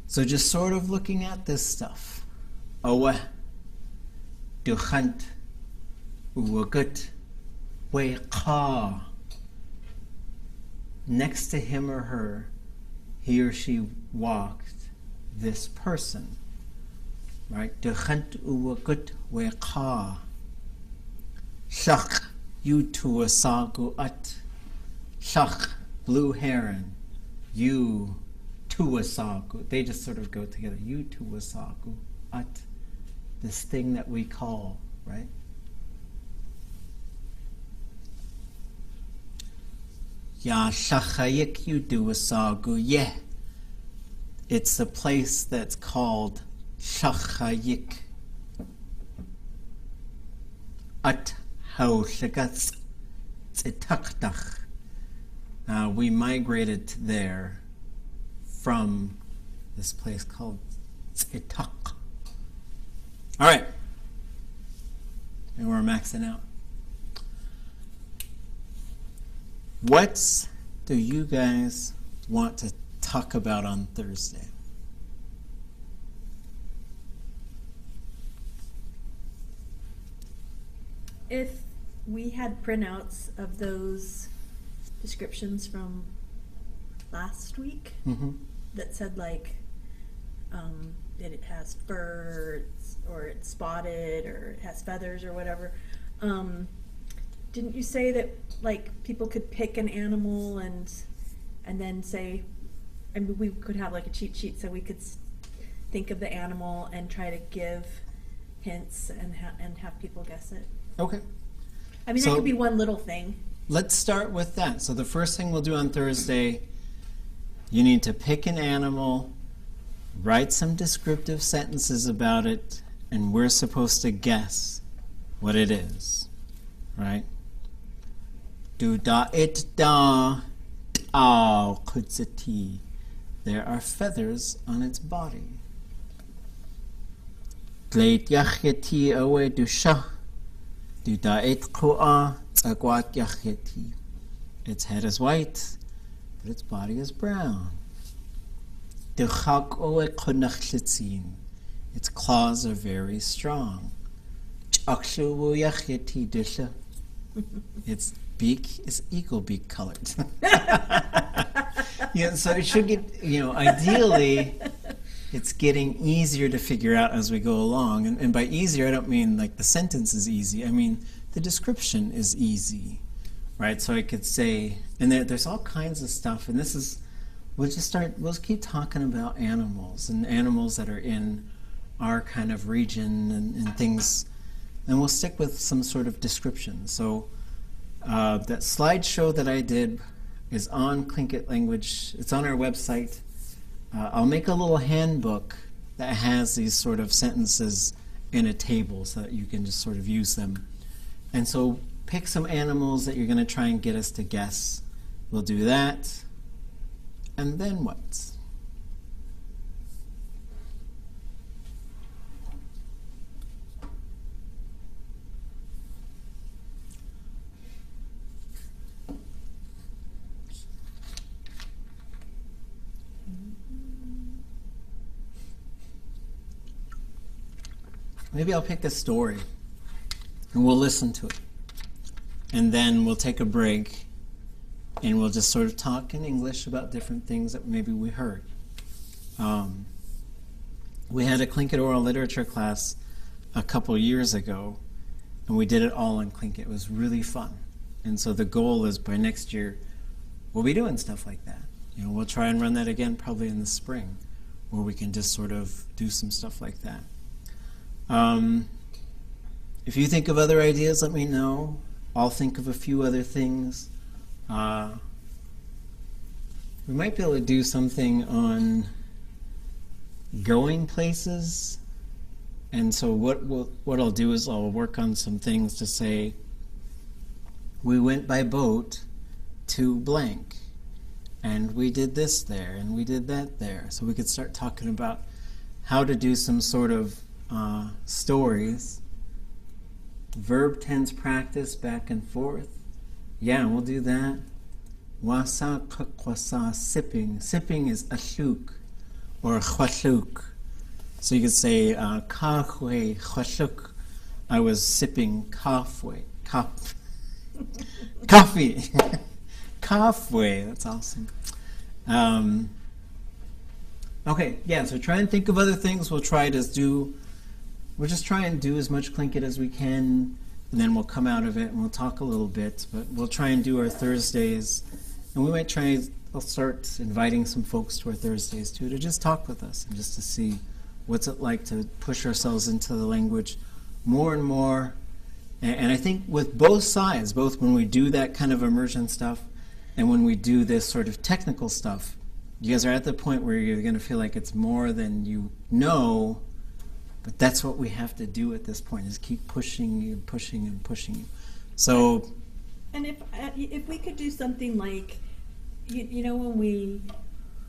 So just sort of looking at this stuff. Awa, duchant, uwagut, weqa. Next to him or her, he or she walked this person. Right? Duchant uwagut weqa. Shach wuduwasháat. Shach, blue heron. You tuwasáy. They just sort of go together. You wuduwasháat. This thing that we call, right? Ya shachayik wuduwasháy ye. It's a place that's called Shachayik. At haushagatz tzitachtach. We migrated there from this place called Tzitak. All right. And we're maxing out. What do you guys want to talk about on Thursday? If we had printouts of those descriptions from last week that said like that it has fur or it's spotted or it has feathers or whatever, didn't you say that like people could pick an animal and then say, and we could have like a cheat sheet so we could think of the animal and try to give hints and have people guess it? Okay. I mean, So- that could be one little thing. Let's start with that. So the first thing we'll do on Thursday, you need to pick an animal, write some descriptive sentences about it, and we're supposed to guess what it is, right? Kawdzitíx. There are feathers on its body. Yakyee. Its head is white, but its body is brown. Its claws are very strong. Its beak is eagle beak colored. Yeah, so it should get, ideally, it's getting easier to figure out as we go along. And by easier, I don't mean like the sentence is easy. I mean the description is easy, right? So I could say, and there's all kinds of stuff. And we'll just keep talking about animals and animals that are in our kind of region and things. And we'll stick with some sort of description. So that slideshow that I did is on Tlingit language. It's on our website. I'll make a little handbook that has these sort of sentences in a table so that you can just sort of use them. And so pick some animals that you're going to try and get us to guess. We'll do that. And then what? Maybe I'll pick a story and we'll listen to it. And then we'll take a break and we'll just sort of talk in English about different things that maybe we heard. We had a Tlingit oral literature class a couple years ago and we did it all in Tlingit. It was really fun. And so the goal is by next year we'll be doing stuff like that. We'll try and run that again probably in the spring where we can just sort of do some stuff like that. If you think of other ideas, let me know. I'll think of a few other things. We might be able to do something on going places. And so what I'll do is I'll work on some things to say, we went by boat to blank. And we did this there, and we did that there. So we could start talking about how to do some sort of stories, verb tense practice back and forth. Yeah, we'll do that. Wasa kakwasa sipping. Sipping is ashuk or chwashuk. So you could say kawduwasáy chwashuk. I was sipping coffee. Coffee. Coffee. That's awesome. Okay, yeah. So try and think of other things. We'll just try and do as much Tlingit as we can, and then we'll come out of it and we'll talk a little bit. But we'll try and do our Thursdays, and we might I'll start inviting some folks to our Thursdays too to just talk with us and just to see what's it like to push ourselves into the language more and more. And I think with both sides, both when we do that kind of immersion stuff and when we do this sort of technical stuff, you guys are at the point where you're going to feel like it's more than you know, but that's what we have to do at this point, is keep pushing you, pushing and pushing you. So, and if we could do something like, you know, when we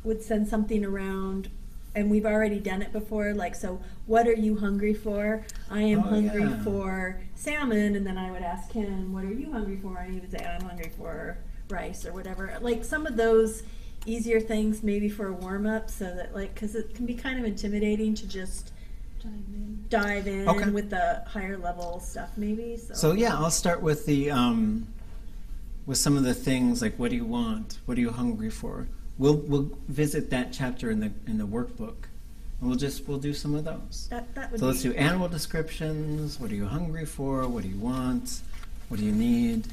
would send something around, and we've already done it before, like, so what are you hungry for? I am hungry for salmon, and then I would ask him, what are you hungry for? And he would say, I'm hungry for rice or whatever. Like some of those easier things maybe for a warm-up, so that, like, because it can be kind of intimidating to just dive in with the higher level stuff maybe. So yeah, I'll start with the with some of the things like, what do you want? What are you hungry for? We'll visit that chapter in the workbook, and we'll do some of those. That would so let's be do animal descriptions. What are you hungry for? What do you want? What do you need?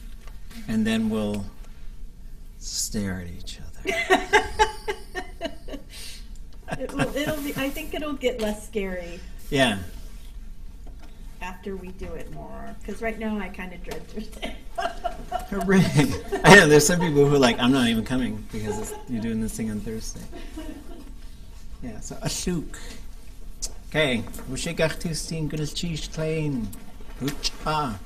And then we'll stare at each other. it'll be. I think it'll get less scary. Yeah. After we do it more, because right now I kind of dread Thursday. Hooray! I know there's some people who are like, I'm not even coming because you're doing this thing on Thursday. Yeah, so ashuk. Okay, wushigach tustin gudel chish klein. Wucha.